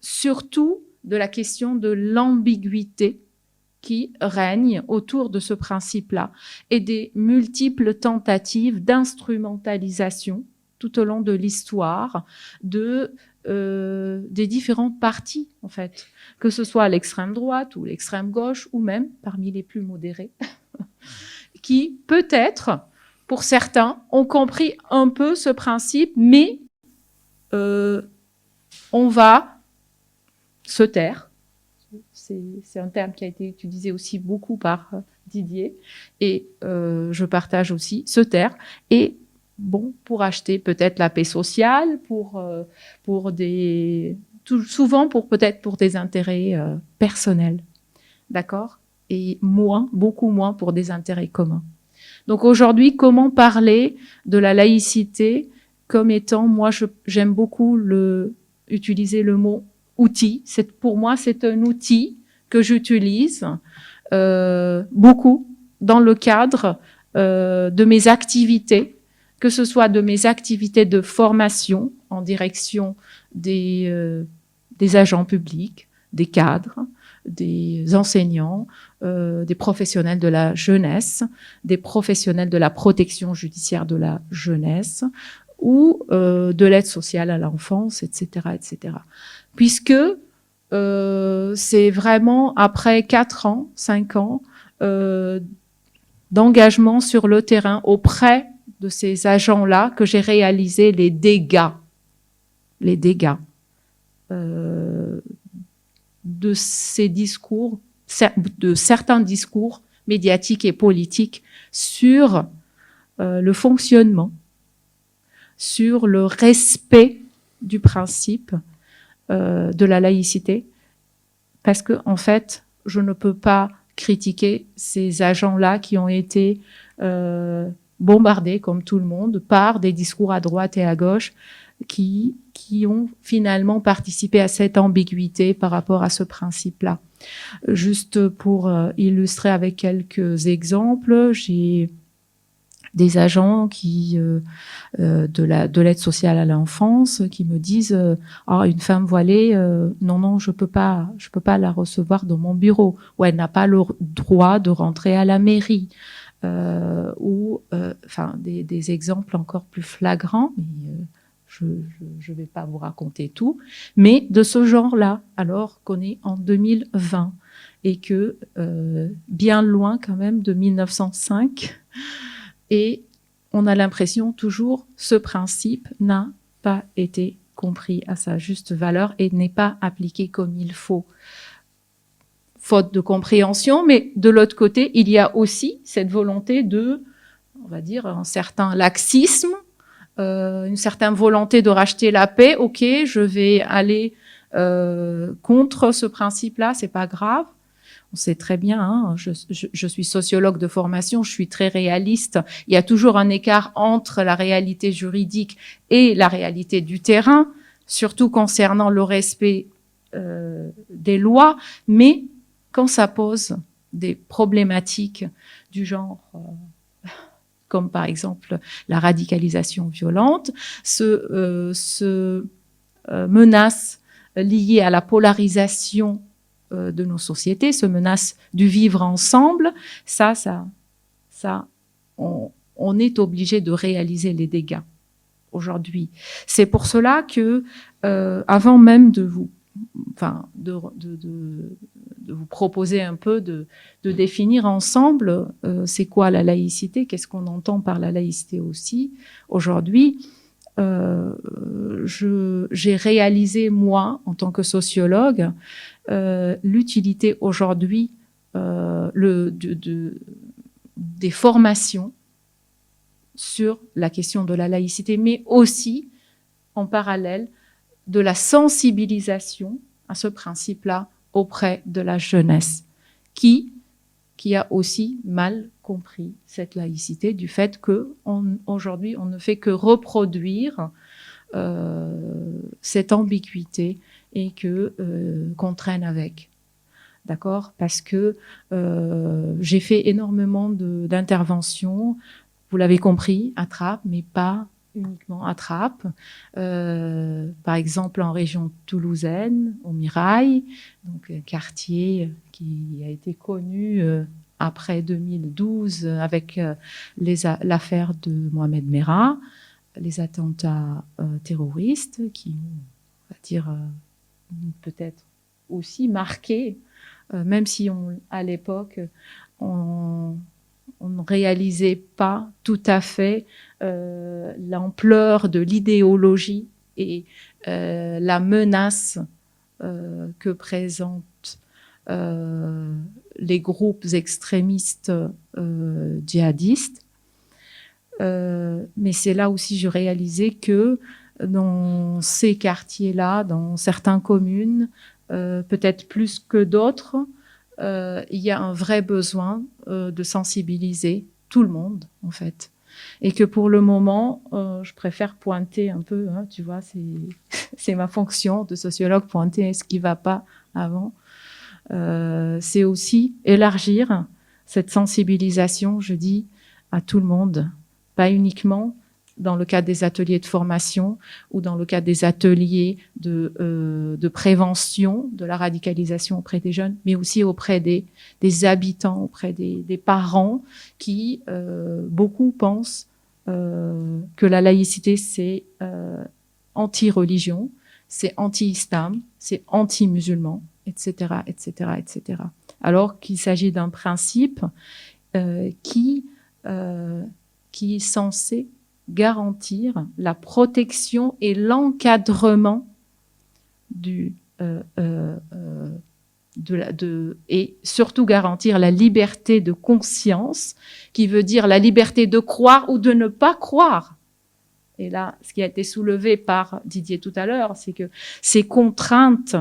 surtout de la question de l'ambiguïté qui règne autour de ce principe-là et des multiples tentatives d'instrumentalisation tout au long de l'histoire des différents partis, en fait, que ce soit l'extrême droite ou l'extrême gauche ou même parmi les plus modérés, qui peut-être, pour certains, ont compris un peu ce principe, mais on va se taire. C'est un terme qui a été utilisé aussi beaucoup par Didier, et je partage aussi, se taire, et bon, pour acheter peut-être la paix sociale, souvent peut-être pour des intérêts personnels, d'accord, et beaucoup moins pour des intérêts communs. Donc aujourd'hui, comment parler de la laïcité comme étant, moi j'aime beaucoup utiliser le mot outil. Pour moi, c'est un outil que j'utilise beaucoup dans le cadre de mes activités, que ce soit de mes activités de formation en direction des agents publics, des cadres, des enseignants, des professionnels de la jeunesse, des professionnels de la protection judiciaire de la jeunesse, ou de l'aide sociale à l'enfance, etc., etc. Puisque c'est vraiment après 4 ans, 5 ans d'engagement sur le terrain auprès de ces agents-là que j'ai réalisé les dégâts de ces discours, de certains discours médiatiques et politiques sur le fonctionnement, sur le respect du principe de la laïcité, parce que en fait, je ne peux pas critiquer ces agents-là qui ont été bombardés, comme tout le monde, par des discours à droite et à gauche qui ont finalement participé à cette ambiguïté par rapport à ce principe-là. Juste pour illustrer avec quelques exemples, j'ai des agents de l'aide sociale à l'enfance qui me disent une femme voilée, non, je peux pas la recevoir dans mon bureau, ou elle n'a pas le droit de rentrer à la mairie, ou des exemples encore plus flagrants, mais je vais pas vous raconter tout, mais de ce genre-là, alors qu'on est en 2020 et que bien loin quand même de 1905. Et on a l'impression toujours ce principe n'a pas été compris à sa juste valeur et n'est pas appliqué comme il faut. Faute de compréhension, mais de l'autre côté, il y a aussi cette volonté on va dire, un certain laxisme, une certaine volonté de racheter la paix. Ok, je vais aller contre ce principe-là, c'est pas grave. On sait très bien, hein, je suis sociologue de formation, je suis très réaliste. Il y a toujours un écart entre la réalité juridique et la réalité du terrain, surtout concernant le respect des lois, mais quand ça pose des problématiques du genre, comme par exemple la radicalisation violente, menaces liées à la polarisation de nos sociétés, se menace du vivre ensemble, on est obligé de réaliser les dégâts aujourd'hui. C'est pour cela que, avant même de vous proposer un peu de définir ensemble c'est quoi la laïcité, qu'est-ce qu'on entend par la laïcité aussi. Aujourd'hui, j'ai réalisé, moi, en tant que sociologue, l'utilité aujourd'hui des formations sur la question de la laïcité, mais aussi, en parallèle, de la sensibilisation à ce principe-là auprès de la jeunesse, qui a aussi mal compris cette laïcité du fait qu'aujourd'hui, on ne fait que reproduire cette ambiguïté et qu'on traîne avec. D'accord ? Parce que j'ai fait énormément d'interventions, vous l'avez compris, à Trappes, mais pas uniquement à Trappes. Par exemple, en région toulousaine, au Mirail, donc un quartier qui a été connu après 2012 avec l'affaire de Mohamed Merah, les attentats terroristes qui ont, on va dire, peut-être aussi marqué, même si à l'époque, on ne réalisait pas tout à fait l'ampleur de l'idéologie et la menace que présentent les groupes extrémistes djihadistes. Mais c'est là aussi je réalisais que dans ces quartiers-là, dans certaines communes, peut-être plus que d'autres, il y a un vrai besoin de sensibiliser tout le monde, en fait. Et que pour le moment, je préfère pointer un peu, hein, tu vois, c'est ma fonction de sociologue, pointer ce qui ne va pas avant. C'est aussi élargir cette sensibilisation, je dis, à tout le monde, pas uniquement dans le cadre des ateliers de formation ou dans le cadre des ateliers de prévention de la radicalisation auprès des jeunes, mais aussi auprès des habitants, auprès des parents qui, beaucoup pensent que la laïcité, c'est anti-religion, c'est anti-islam, c'est anti-musulman, etc., etc., etc. Alors qu'il s'agit d'un principe qui est censé garantir la protection et l'encadrement et surtout garantir la liberté de conscience, qui veut dire la liberté de croire ou de ne pas croire. Et là, ce qui a été soulevé par Didier tout à l'heure, c'est que ces contraintes,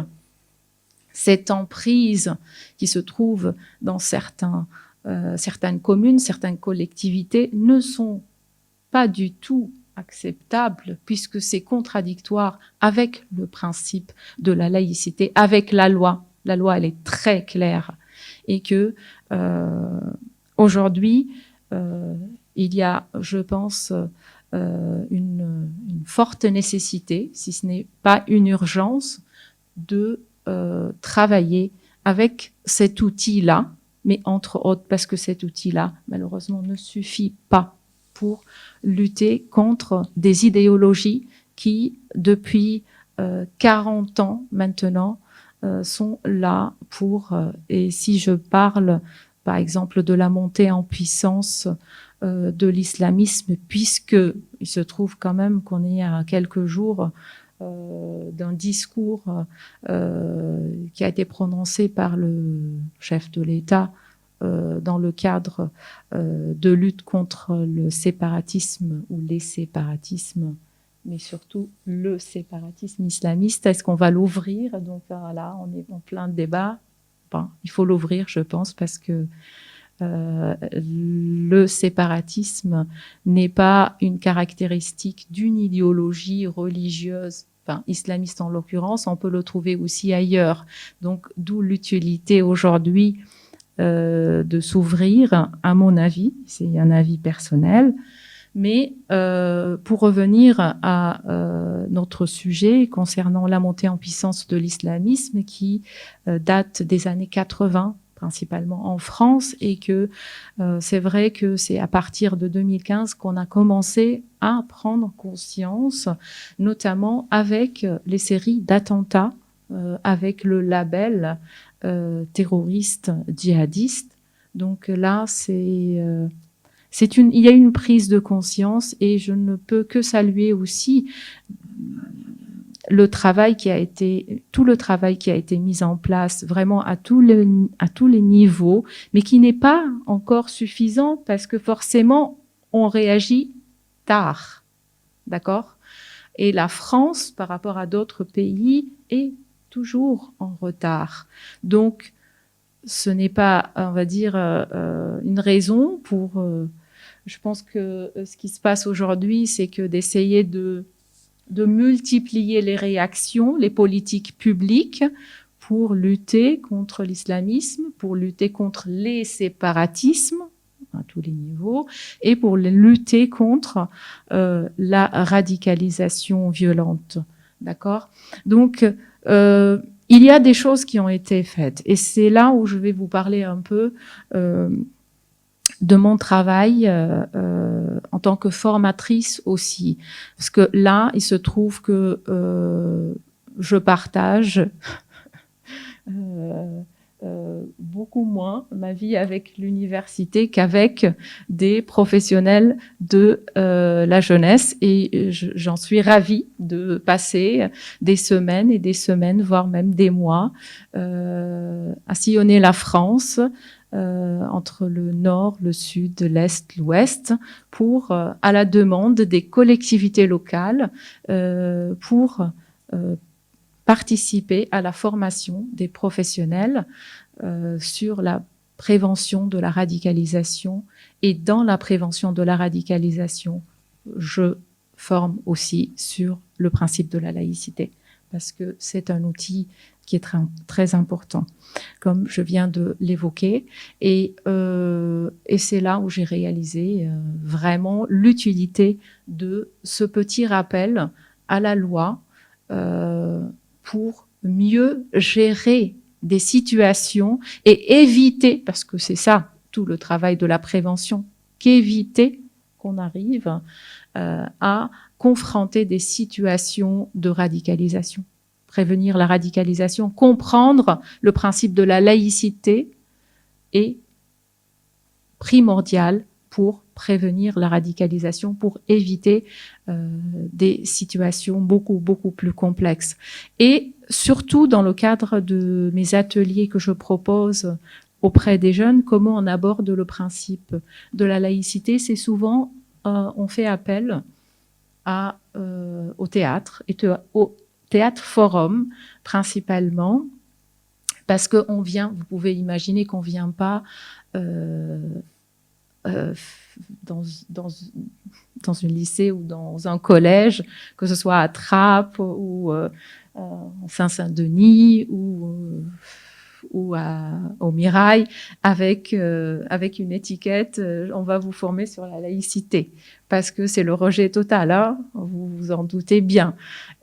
cette emprise qui se trouve dans certaines communes, certaines collectivités, ne sont pas du tout acceptable puisque c'est contradictoire avec le principe de la laïcité, avec la loi. La loi, elle est très claire et que aujourd'hui, il y a, je pense, une forte nécessité, si ce n'est pas une urgence, de travailler avec cet outil-là, mais entre autres parce que cet outil-là, malheureusement, ne suffit pas pour lutter contre des idéologies qui, depuis 40 ans maintenant, sont là pour... et si je parle, par exemple, de la montée en puissance de l'islamisme, puisqu'il se trouve quand même qu'on est à quelques jours d'un discours qui a été prononcé par le chef de l'État dans le cadre de lutte contre le séparatisme ou les séparatismes, mais surtout le séparatisme islamiste. Est-ce qu'on va l'ouvrir? Donc là, on est en plein débat. Bon, il faut l'ouvrir, je pense, parce que le séparatisme n'est pas une caractéristique d'une idéologie religieuse, enfin islamiste en l'occurrence, on peut le trouver aussi ailleurs. Donc d'où l'utilité aujourd'hui de s'ouvrir, à mon avis, c'est un avis personnel, Mais pour revenir à notre sujet concernant la montée en puissance de l'islamisme qui date des années 80, principalement en France, et que c'est vrai que c'est à partir de 2015 qu'on a commencé à prendre conscience, notamment avec les séries d'attentats, avec le label terroriste djihadiste. Donc là, il y a une prise de conscience, et je ne peux que saluer aussi tout le travail qui a été mis en place vraiment à tous les niveaux, mais qui n'est pas encore suffisant parce que forcément on réagit tard, d'accord? Et la France, par rapport à d'autres pays, est toujours en retard. Donc, ce n'est pas, on va dire, une raison pour. Je pense que ce qui se passe aujourd'hui, c'est que d'essayer de multiplier les réactions, les politiques publiques pour lutter contre l'islamisme, pour lutter contre les séparatismes à tous les niveaux, et pour lutter contre la radicalisation violente. D'accord ? Donc, il y a des choses qui ont été faites, et c'est là où je vais vous parler un peu de mon travail en tant que formatrice aussi. Parce que là, il se trouve que je partage beaucoup moins ma vie avec l'université qu'avec des professionnels de la jeunesse. Et j'en suis ravie de passer des semaines et des semaines, voire même des mois, à sillonner la France, entre le nord, le sud, l'est, l'ouest, pour, à la demande des collectivités locales, pour participer à la formation des professionnels sur la prévention de la radicalisation. Et dans la prévention de la radicalisation, je forme aussi sur le principe de la laïcité, parce que c'est un outil qui est très, très important, comme je viens de l'évoquer. Et c'est là où j'ai réalisé vraiment l'utilité de ce petit rappel à la loi pour mieux gérer des situations et éviter, parce que c'est ça tout le travail de la prévention, qu'éviter qu'on arrive à confronter des situations de radicalisation. Prévenir la radicalisation, comprendre le principe de la laïcité est primordial pour prévenir la radicalisation, pour éviter des situations beaucoup, beaucoup plus complexes. Et surtout dans le cadre de mes ateliers que je propose auprès des jeunes, comment on aborde le principe de la laïcité, c'est souvent, on fait appel au théâtre, et au théâtre forum principalement, parce qu'on vient, vous pouvez imaginer qu'on vient pas dans un lycée ou dans un collège, que ce soit à Trappes ou en Saint-Denis ou au Mirail, avec une étiquette, on va vous former sur la laïcité, parce que c'est le rejet total, hein, vous vous en doutez bien.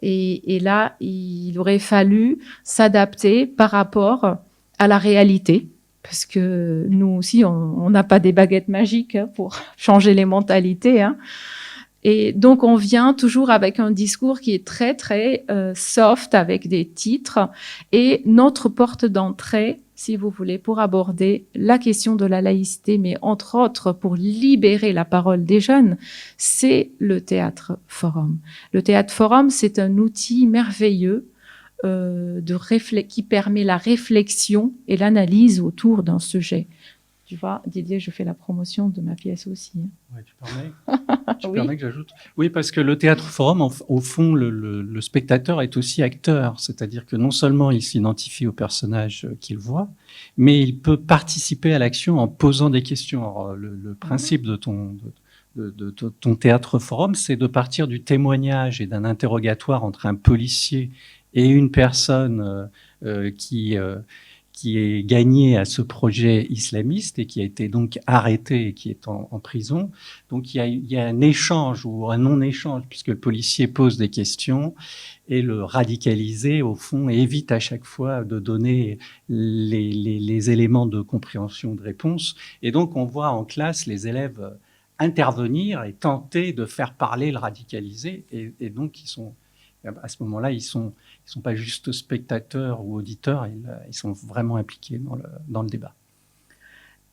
Et là, il aurait fallu s'adapter par rapport à la réalité, parce que nous aussi, on n'a pas des baguettes magiques pour changer les mentalités, hein. Et donc, on vient toujours avec un discours qui est très, très soft, avec des titres. Et notre porte d'entrée, si vous voulez, pour aborder la question de la laïcité, mais entre autres pour libérer la parole des jeunes, c'est le théâtre forum. Le théâtre forum, c'est un outil merveilleux qui permet la réflexion et l'analyse autour d'un sujet. Tu vois, Didier, je fais la promotion de ma pièce aussi. Oui, tu permets que j'ajoute. Oui, parce que le théâtre forum, au fond, le spectateur est aussi acteur. C'est-à-dire que non seulement il s'identifie au personnage qu'il voit, mais il peut participer à l'action en posant des questions. Alors, le principe de ton théâtre forum, c'est de partir du témoignage et d'un interrogatoire entre un policier et une personne qui qui est gagné à ce projet islamiste et qui a été donc arrêté et qui est en prison. Donc il y a un échange ou un non-échange, puisque le policier pose des questions et le radicalisé, au fond, évite à chaque fois de donner les éléments de compréhension, de réponse. Et donc on voit en classe les élèves intervenir et tenter de faire parler le radicalisé. Et donc à ce moment-là, ils sont pas juste spectateurs ou auditeurs, ils sont vraiment impliqués dans le débat.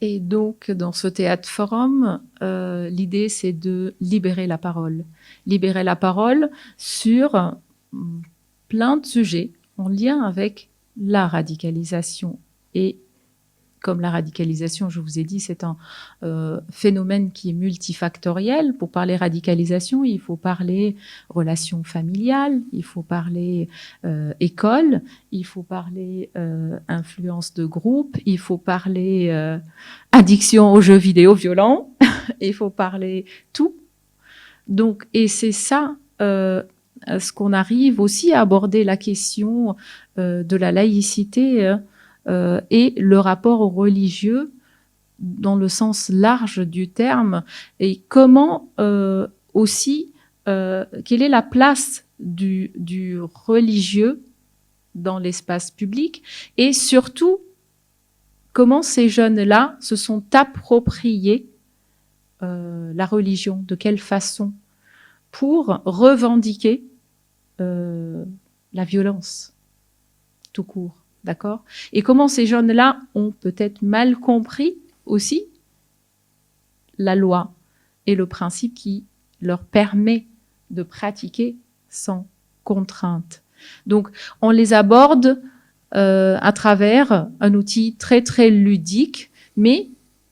Et donc, dans ce théâtre forum, l'idée, c'est de libérer la parole. Libérer la parole sur plein de sujets en lien avec la radicalisation. Et comme la radicalisation, je vous ai dit, c'est un phénomène qui est multifactoriel. Pour parler radicalisation, il faut parler relations familiales, il faut parler école, il faut parler influence de groupe, il faut parler addiction aux jeux vidéo violents, il faut parler tout. Donc, et c'est ça ce qu'on arrive aussi à aborder la question de la laïcité et le rapport au religieux dans le sens large du terme, et comment aussi, quelle est la place du religieux dans l'espace public, et surtout, comment ces jeunes-là se sont appropriés la religion, de quelle façon, pour revendiquer la violence, tout court. D'accord ? Et comment ces jeunes-là ont peut-être mal compris aussi la loi et le principe qui leur permet de pratiquer sans contrainte. Donc, on les aborde à travers un outil très, très ludique, mais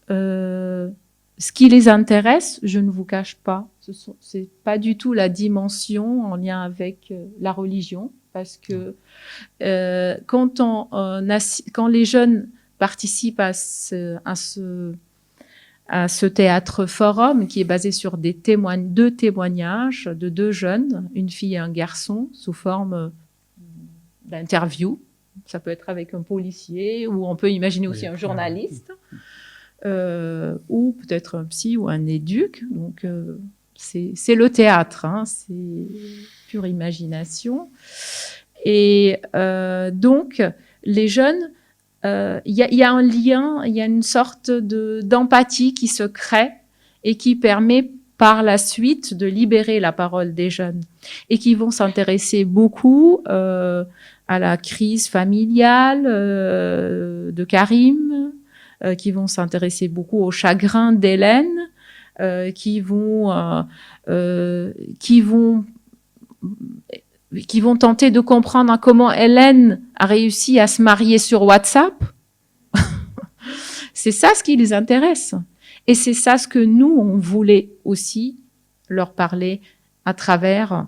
ce qui les intéresse, je ne vous cache pas, c'est pas du tout la dimension en lien avec la religion, parce que quand les jeunes participent à ce théâtre forum qui est basé sur deux témoignages de deux jeunes, une fille et un garçon, sous forme d'interview. Ça peut être avec un policier, ou on peut imaginer aussi un journaliste, ou peut-être un psy ou un éduc. Donc c'est le théâtre, hein, c'est pure imagination. Et donc, les jeunes, il y a un lien, il y a une sorte d'empathie qui se crée et qui permet par la suite de libérer la parole des jeunes, et qui vont s'intéresser beaucoup à la crise familiale de Karim, qui vont s'intéresser beaucoup au chagrin d'Hélène, qui vont tenter de comprendre comment Hélène a réussi à se marier sur WhatsApp. C'est ça ce qui les intéresse. Et c'est ça ce que nous, on voulait aussi leur parler à travers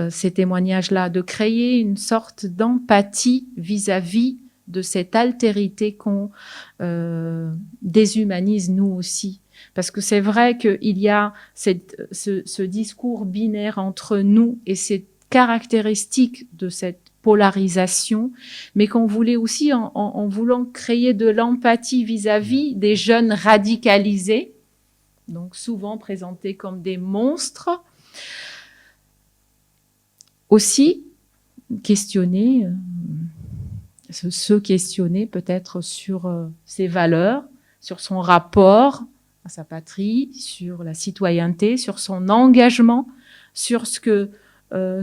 ces témoignages-là, de créer une sorte d'empathie vis-à-vis de cette altérité qu'on déshumanise nous aussi. Parce que c'est vrai qu'il y a ce discours binaire entre nous et cette caractéristique de cette polarisation, mais qu'on voulait aussi, en voulant créer de l'empathie vis-à-vis des jeunes radicalisés, donc souvent présentés comme des monstres, aussi questionner, se questionner peut-être sur ses valeurs, sur son rapport à sa patrie, sur la citoyenneté, sur son engagement, sur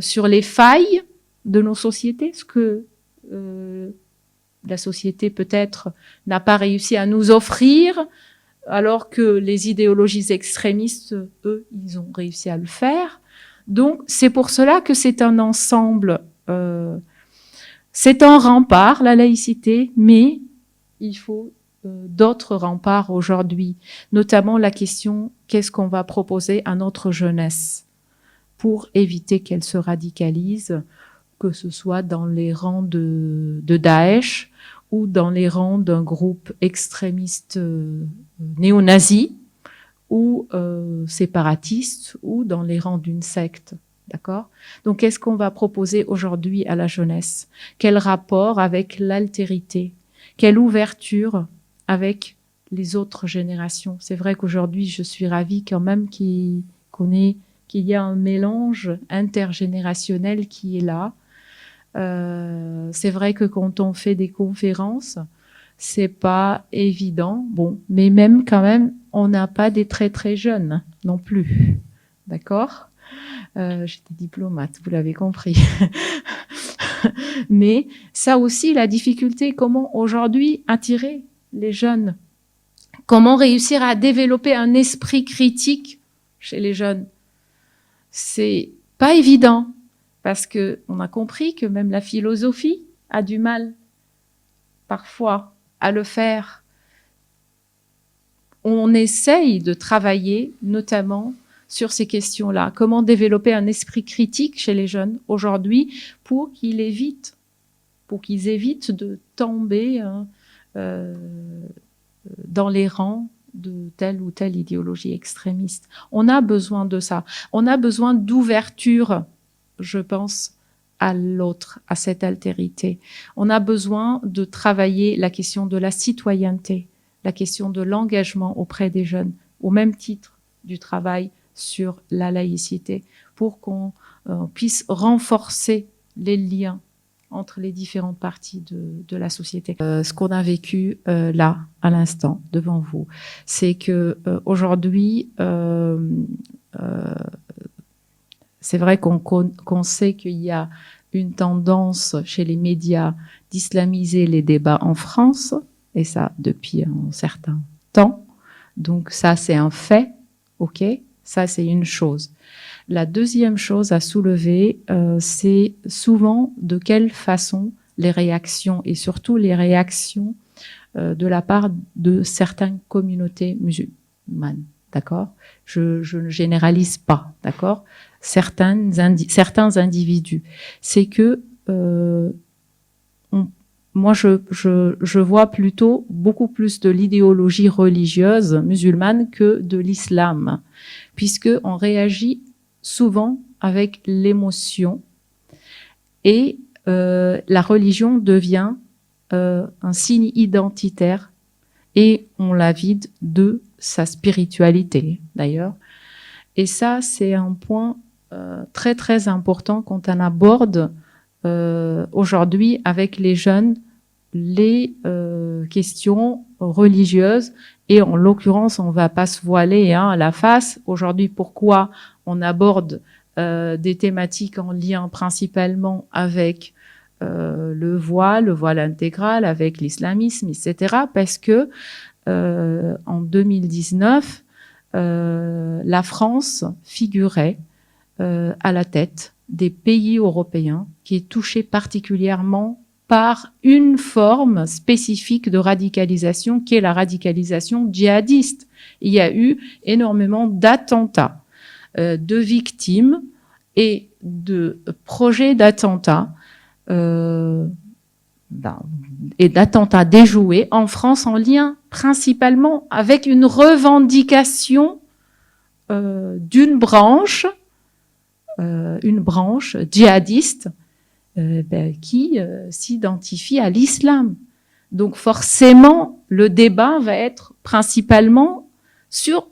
sur les failles de nos sociétés, ce que la société peut-être n'a pas réussi à nous offrir, alors que les idéologies extrémistes, eux, ils ont réussi à le faire. Donc, c'est pour cela que c'est un ensemble, c'est un rempart, la laïcité, mais il faut d'autres remparts aujourd'hui, notamment la question qu'est-ce qu'on va proposer à notre jeunesse pour éviter qu'elle se radicalise, que ce soit dans les rangs de Daesh ou dans les rangs d'un groupe extrémiste néo-nazi ou séparatiste ou dans les rangs d'une secte. D'accord ? Donc, qu'est-ce qu'on va proposer aujourd'hui à la jeunesse ? Quel rapport avec l'altérité ? quelle ouverture avec les autres générations. C'est vrai qu'aujourd'hui, je suis ravie quand même qu'il y a un mélange intergénérationnel qui est là. C'est vrai que quand on fait des conférences, c'est pas évident. Bon, mais même quand même, on n'a pas des très très jeunes non plus. D'accord ? J'étais diplomate, vous l'avez compris. Mais ça aussi, la difficulté, comment aujourd'hui attirer les jeunes? Comment réussir à développer un esprit critique chez les jeunes? C'est pas évident, parce que on a compris que même la philosophie a du mal, parfois, à le faire. On essaye de travailler, notamment, sur ces questions-là. Comment développer un esprit critique chez les jeunes aujourd'hui pour qu'ils évitent de tomber dans les rangs de telle ou telle idéologie extrémiste. On a besoin de ça. On a besoin d'ouverture, je pense, à l'autre, à cette altérité. On a besoin de travailler la question de la citoyenneté, la question de l'engagement auprès des jeunes, au même titre du travail sur la laïcité, pour qu'on puisse renforcer les liens entre les différentes parties de la société. Ce qu'on a vécu là, à l'instant, devant vous, c'est que aujourd'hui, c'est vrai qu'on sait qu'il y a une tendance chez les médias d'islamiser les débats en France, et ça depuis un certain temps. Donc ça, c'est un fait, ok ? Ça, c'est une chose. La deuxième chose à soulever, c'est souvent de quelle façon les réactions, et surtout les réactions de la part de certaines communautés musulmanes, d'accord ? Je ne généralise pas, d'accord ? Certains individus. C'est que moi, je vois plutôt beaucoup plus de l'idéologie religieuse musulmane que de l'islam, puisque on réagit souvent avec l'émotion et la religion devient un signe identitaire et on la vide de sa spiritualité d'ailleurs. Et ça, c'est un point très très important quand on aborde aujourd'hui avec les jeunes les questions religieuses, et en l'occurrence, on va pas se voiler à la face. Aujourd'hui, pourquoi on aborde des thématiques en lien principalement avec le voile intégral, avec l'islamisme, etc. Parce que en 2019, la France figurait à la tête des pays européens qui est touché particulièrement par une forme spécifique de radicalisation qui est la radicalisation djihadiste. Il y a eu énormément d'attentats, de victimes et de projets d'attentats et d'attentats déjoués en France en lien principalement avec une revendication d'une branche djihadiste qui s'identifie à l'islam. Donc forcément, le débat va être principalement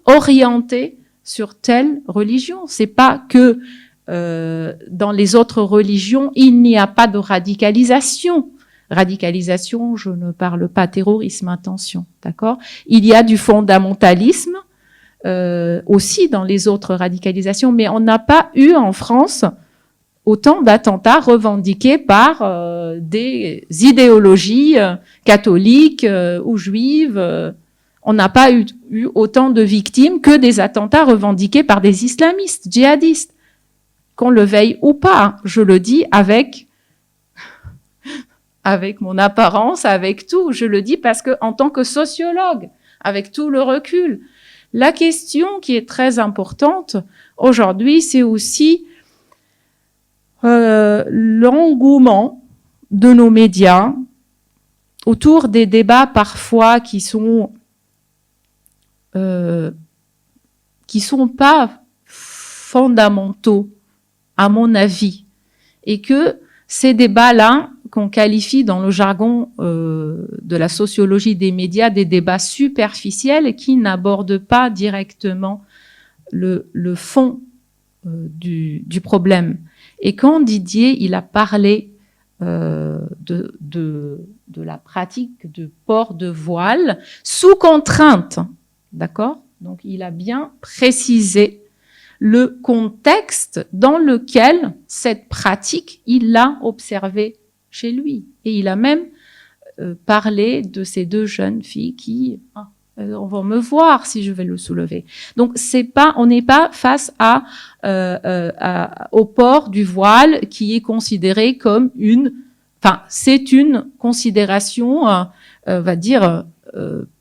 orienté sur telle religion. C'est pas que dans les autres religions, il n'y a pas de radicalisation. Radicalisation, je ne parle pas terrorisme, attention, d'accord ? Il y a du fondamentalisme aussi dans les autres radicalisations, mais on n'a pas eu en France autant d'attentats revendiqués par des idéologies catholiques ou juives. On n'a pas eu autant de victimes que des attentats revendiqués par des islamistes, djihadistes. Qu'on le veuille ou pas, je le dis avec mon apparence, avec tout. Je le dis parce que en tant que sociologue, avec tout le recul, la question qui est très importante aujourd'hui, c'est aussi l'engouement de nos médias autour des débats parfois qui sont pas fondamentaux, à mon avis, et que ces débats-là, qu'on qualifie dans le jargon de la sociologie des médias des débats superficiels et qui n'abordent pas directement le fond du problème. Et quand Didier, il a parlé de la pratique de port de voile sous contrainte, d'accord? Donc, il a bien précisé le contexte dans lequel cette pratique, il l'a observée chez lui. Et il a même parlé de ces deux jeunes filles qui, on va me voir si je vais le soulever. Donc, on n'est pas face au port du voile qui est considéré comme c'est une considération, on va dire,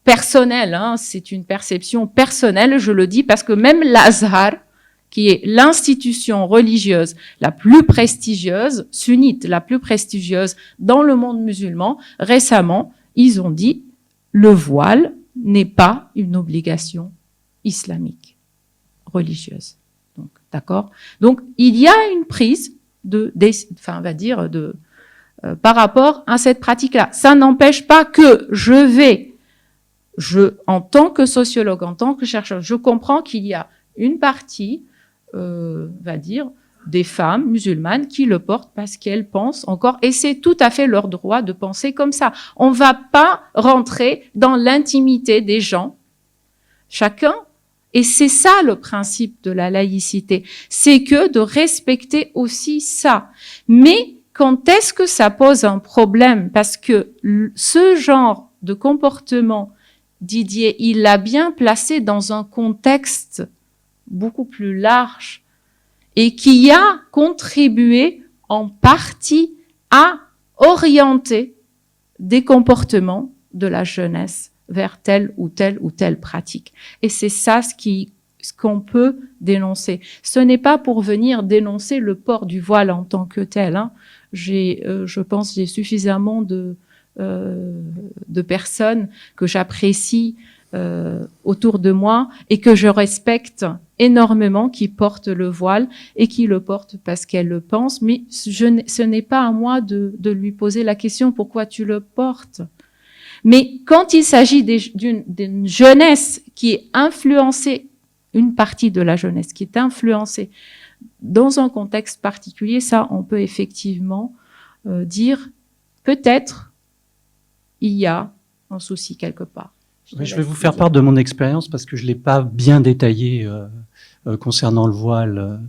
personnelle, hein, c'est une perception personnelle, je le dis parce que même l'Azhar, qui est l'institution religieuse la plus prestigieuse, sunnite, la plus prestigieuse dans le monde musulman, récemment, ils ont dit le voile n'est pas une obligation islamique, religieuse. Donc, d'accord? Donc, il y a une prise par rapport à cette pratique-là. Ça n'empêche pas que en tant que sociologue, en tant que chercheur, je comprends qu'il y a une partie, des femmes musulmanes qui le portent parce qu'elles pensent encore, et c'est tout à fait leur droit de penser comme ça. On ne va pas rentrer dans l'intimité des gens, chacun, et c'est ça le principe de la laïcité, c'est que de respecter aussi ça. Mais quand est-ce que ça pose un problème? Parce que ce genre de comportement, Didier, il l'a bien placé dans un contexte beaucoup plus large et qui a contribué en partie à orienter des comportements de la jeunesse vers telle ou telle pratique. Et c'est ça ce qu'on peut dénoncer. Ce n'est pas pour venir dénoncer le port du voile en tant que tel, hein. Je pense j'ai suffisamment de personnes que j'apprécie autour de moi et que je respecte énormément qui portent le voile et qui le portent parce qu'elles le pensent, mais ce n'est pas à moi de lui poser la question pourquoi tu le portes. Mais quand il s'agit d'une jeunesse qui est influencée, une partie de la jeunesse qui est influencée dans un contexte particulier, ça on peut effectivement dire peut-être il y a un souci quelque part. Je vais vous faire part de mon expérience parce que je ne l'ai pas bien détaillé concernant le voile.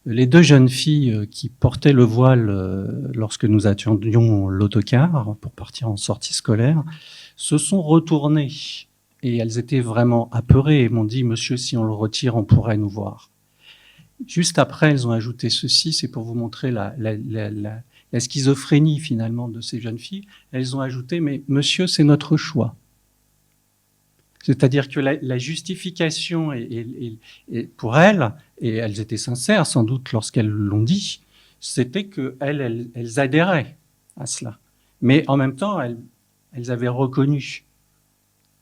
Les deux jeunes filles qui portaient le voile lorsque nous attendions l'autocar pour partir en sortie scolaire se sont retournées et elles étaient vraiment apeurées et m'ont dit « Monsieur, si on le retire, on pourrait nous voir ». Juste après, elles ont ajouté ceci, c'est pour vous montrer la schizophrénie finalement de ces jeunes filles. Elles ont ajouté « Mais monsieur, c'est notre choix ». C'est-à-dire que la justification est pour elles, et elles étaient sincères sans doute lorsqu'elles l'ont dit, c'était qu'elles adhéraient à cela. Mais en même temps, elles avaient reconnu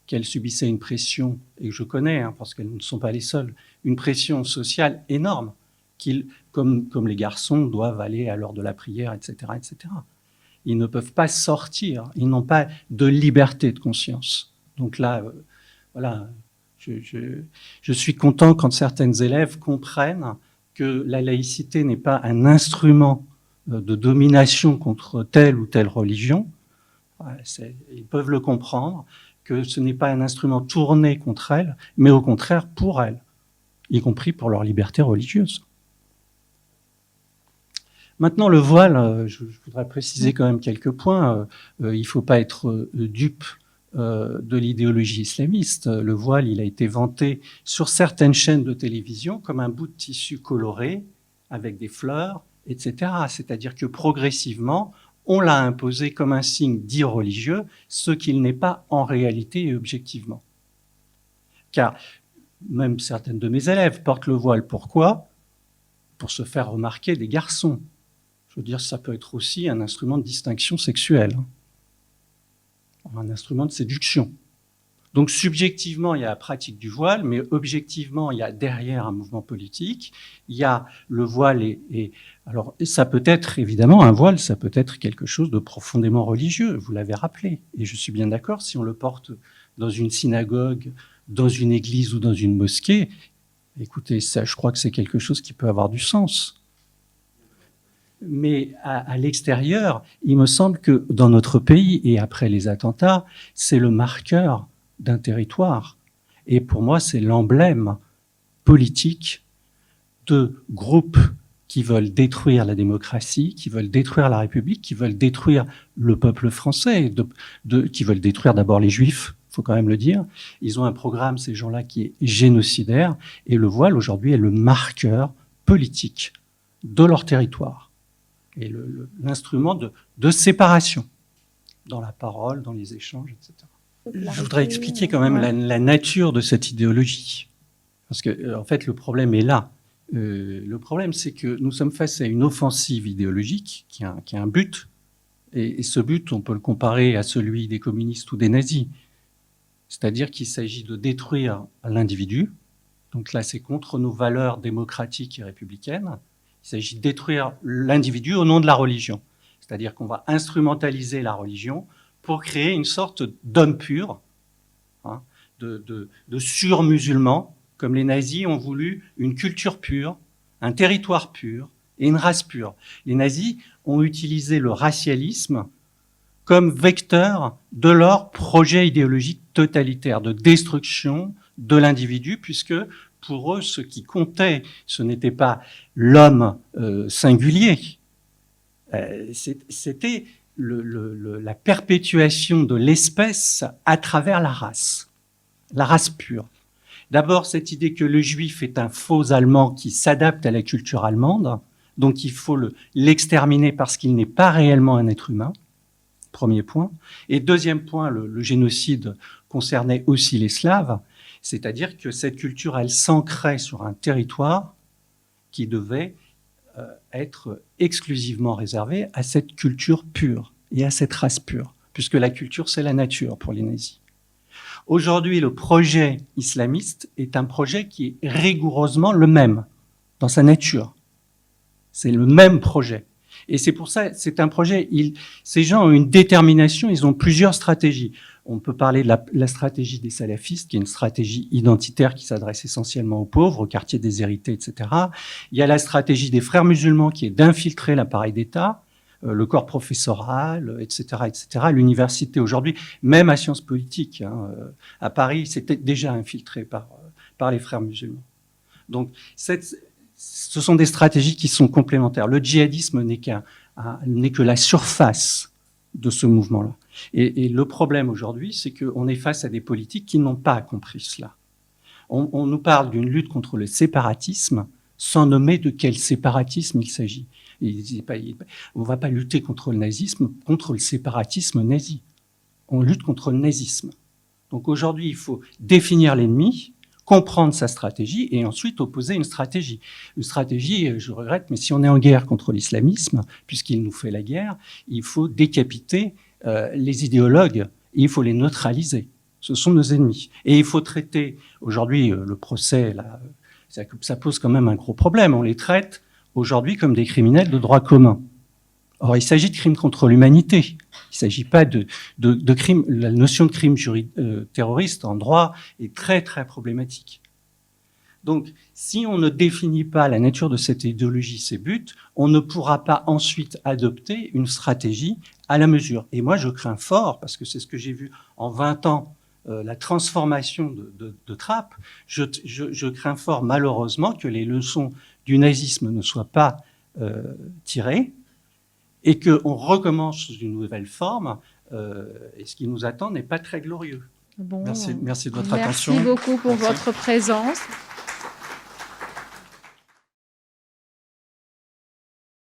qu'elles subissaient une pression, et que je connais, hein, parce qu'elles ne sont pas les seules, une pression sociale énorme, comme les garçons doivent aller à l'heure de la prière, etc., etc. Ils ne peuvent pas sortir, ils n'ont pas de liberté de conscience. Donc là, voilà, je suis content quand certaines élèves comprennent que la laïcité n'est pas un instrument de domination contre telle ou telle religion. Ils peuvent le comprendre, que ce n'est pas un instrument tourné contre elles, mais au contraire pour elles, y compris pour leur liberté religieuse. Maintenant, le voile, je voudrais préciser quand même quelques points. Il ne faut pas être dupe de l'idéologie islamiste. Le voile, il a été vanté sur certaines chaînes de télévision comme un bout de tissu coloré avec des fleurs, etc. C'est-à-dire que progressivement, on l'a imposé comme un signe dit religieux, ce qu'il n'est pas en réalité et objectivement. Car même certaines de mes élèves portent le voile. Pourquoi? Pour se faire remarquer des garçons. Je veux dire, ça peut être aussi un instrument de distinction sexuelle. Un instrument de séduction. Donc subjectivement, il y a la pratique du voile, mais objectivement, il y a derrière un mouvement politique. Il y a le voile alors ça peut être évidemment un voile, ça peut être quelque chose de profondément religieux. Vous l'avez rappelé, et je suis bien d'accord. Si on le porte dans une synagogue, dans une église ou dans une mosquée, écoutez, ça, je crois que c'est quelque chose qui peut avoir du sens. Mais à l'extérieur, il me semble que dans notre pays, et après les attentats, c'est le marqueur d'un territoire. Et pour moi, c'est l'emblème politique de groupes qui veulent détruire la démocratie, qui veulent détruire la République, qui veulent détruire le peuple français, qui veulent détruire d'abord les Juifs, il faut quand même le dire. Ils ont un programme, ces gens-là, qui est génocidaire, et le voile, aujourd'hui, est le marqueur politique de leur territoire et l'instrument de séparation dans la parole, dans les échanges, etc. Je voudrais expliquer quand même la nature de cette idéologie. Parce que, en fait, le problème est là. Le problème, c'est que nous sommes face à une offensive idéologique qui a un but. Et ce but, on peut le comparer à celui des communistes ou des nazis. C'est-à-dire qu'il s'agit de détruire l'individu. Donc là, c'est contre nos valeurs démocratiques et républicaines. Il s'agit de détruire l'individu au nom de la religion. C'est-à-dire qu'on va instrumentaliser la religion pour créer une sorte d'homme pur, hein, de sur-musulman, comme les nazis ont voulu une culture pure, un territoire pur et une race pure. Les nazis ont utilisé le racialisme comme vecteur de leur projet idéologique totalitaire de destruction de l'individu, puisque pour eux, ce qui comptait, ce n'était pas l'homme singulier, c'était la perpétuation de l'espèce à travers la race pure. D'abord, cette idée que le juif est un faux allemand qui s'adapte à la culture allemande, donc il faut l'exterminer parce qu'il n'est pas réellement un être humain, premier point. Et deuxième point, le génocide concernait aussi les Slaves, c'est-à-dire que cette culture, elle s'ancrait sur un territoire qui devait être exclusivement réservé à cette culture pure et à cette race pure, puisque la culture, c'est la nature pour les nazis. Aujourd'hui, le projet islamiste est un projet qui est rigoureusement le même dans sa nature. C'est le même projet. Et c'est pour ça, c'est un projet, ces gens ont une détermination, ils ont plusieurs stratégies. On peut parler de la stratégie des salafistes, qui est une stratégie identitaire qui s'adresse essentiellement aux pauvres, aux quartiers déshérités, etc. Il y a la stratégie des frères musulmans qui est d'infiltrer l'appareil d'État, le corps professoral, etc., etc. L'université aujourd'hui, même à Sciences Politiques, hein, à Paris, c'était déjà infiltré par les frères musulmans. Donc, ce sont des stratégies qui sont complémentaires. Le djihadisme n'est que la surface de ce mouvement-là. Et le problème aujourd'hui, c'est qu'on est face à des politiques qui n'ont pas compris cela. On nous parle d'une lutte contre le séparatisme sans nommer de quel séparatisme il s'agit. On ne va pas lutter contre le nazisme, contre le séparatisme nazi. On lutte contre le nazisme. Donc aujourd'hui, il faut définir l'ennemi, comprendre sa stratégie et ensuite opposer une stratégie. Une stratégie, je regrette, mais si on est en guerre contre l'islamisme, puisqu'il nous fait la guerre, il faut décapiter les idéologues et il faut les neutraliser. Ce sont nos ennemis. Et il faut traiter, aujourd'hui, le procès, là, ça pose quand même un gros problème. On les traite aujourd'hui comme des criminels de droit commun. Or, il s'agit de crimes contre l'humanité. Il ne s'agit pas de crimes. La notion de crime terroriste en droit est très, très problématique. Donc, si on ne définit pas la nature de cette idéologie, ses buts, on ne pourra pas ensuite adopter une stratégie à la mesure. Et moi, je crains fort, parce que c'est ce que j'ai vu en 20 ans, la transformation de Trapp, je crains fort, malheureusement, que les leçons du nazisme ne soient pas tirées, et qu'on recommence sous une nouvelle forme, et ce qui nous attend n'est pas très glorieux. Bon, merci de votre attention. Merci beaucoup pour votre présence.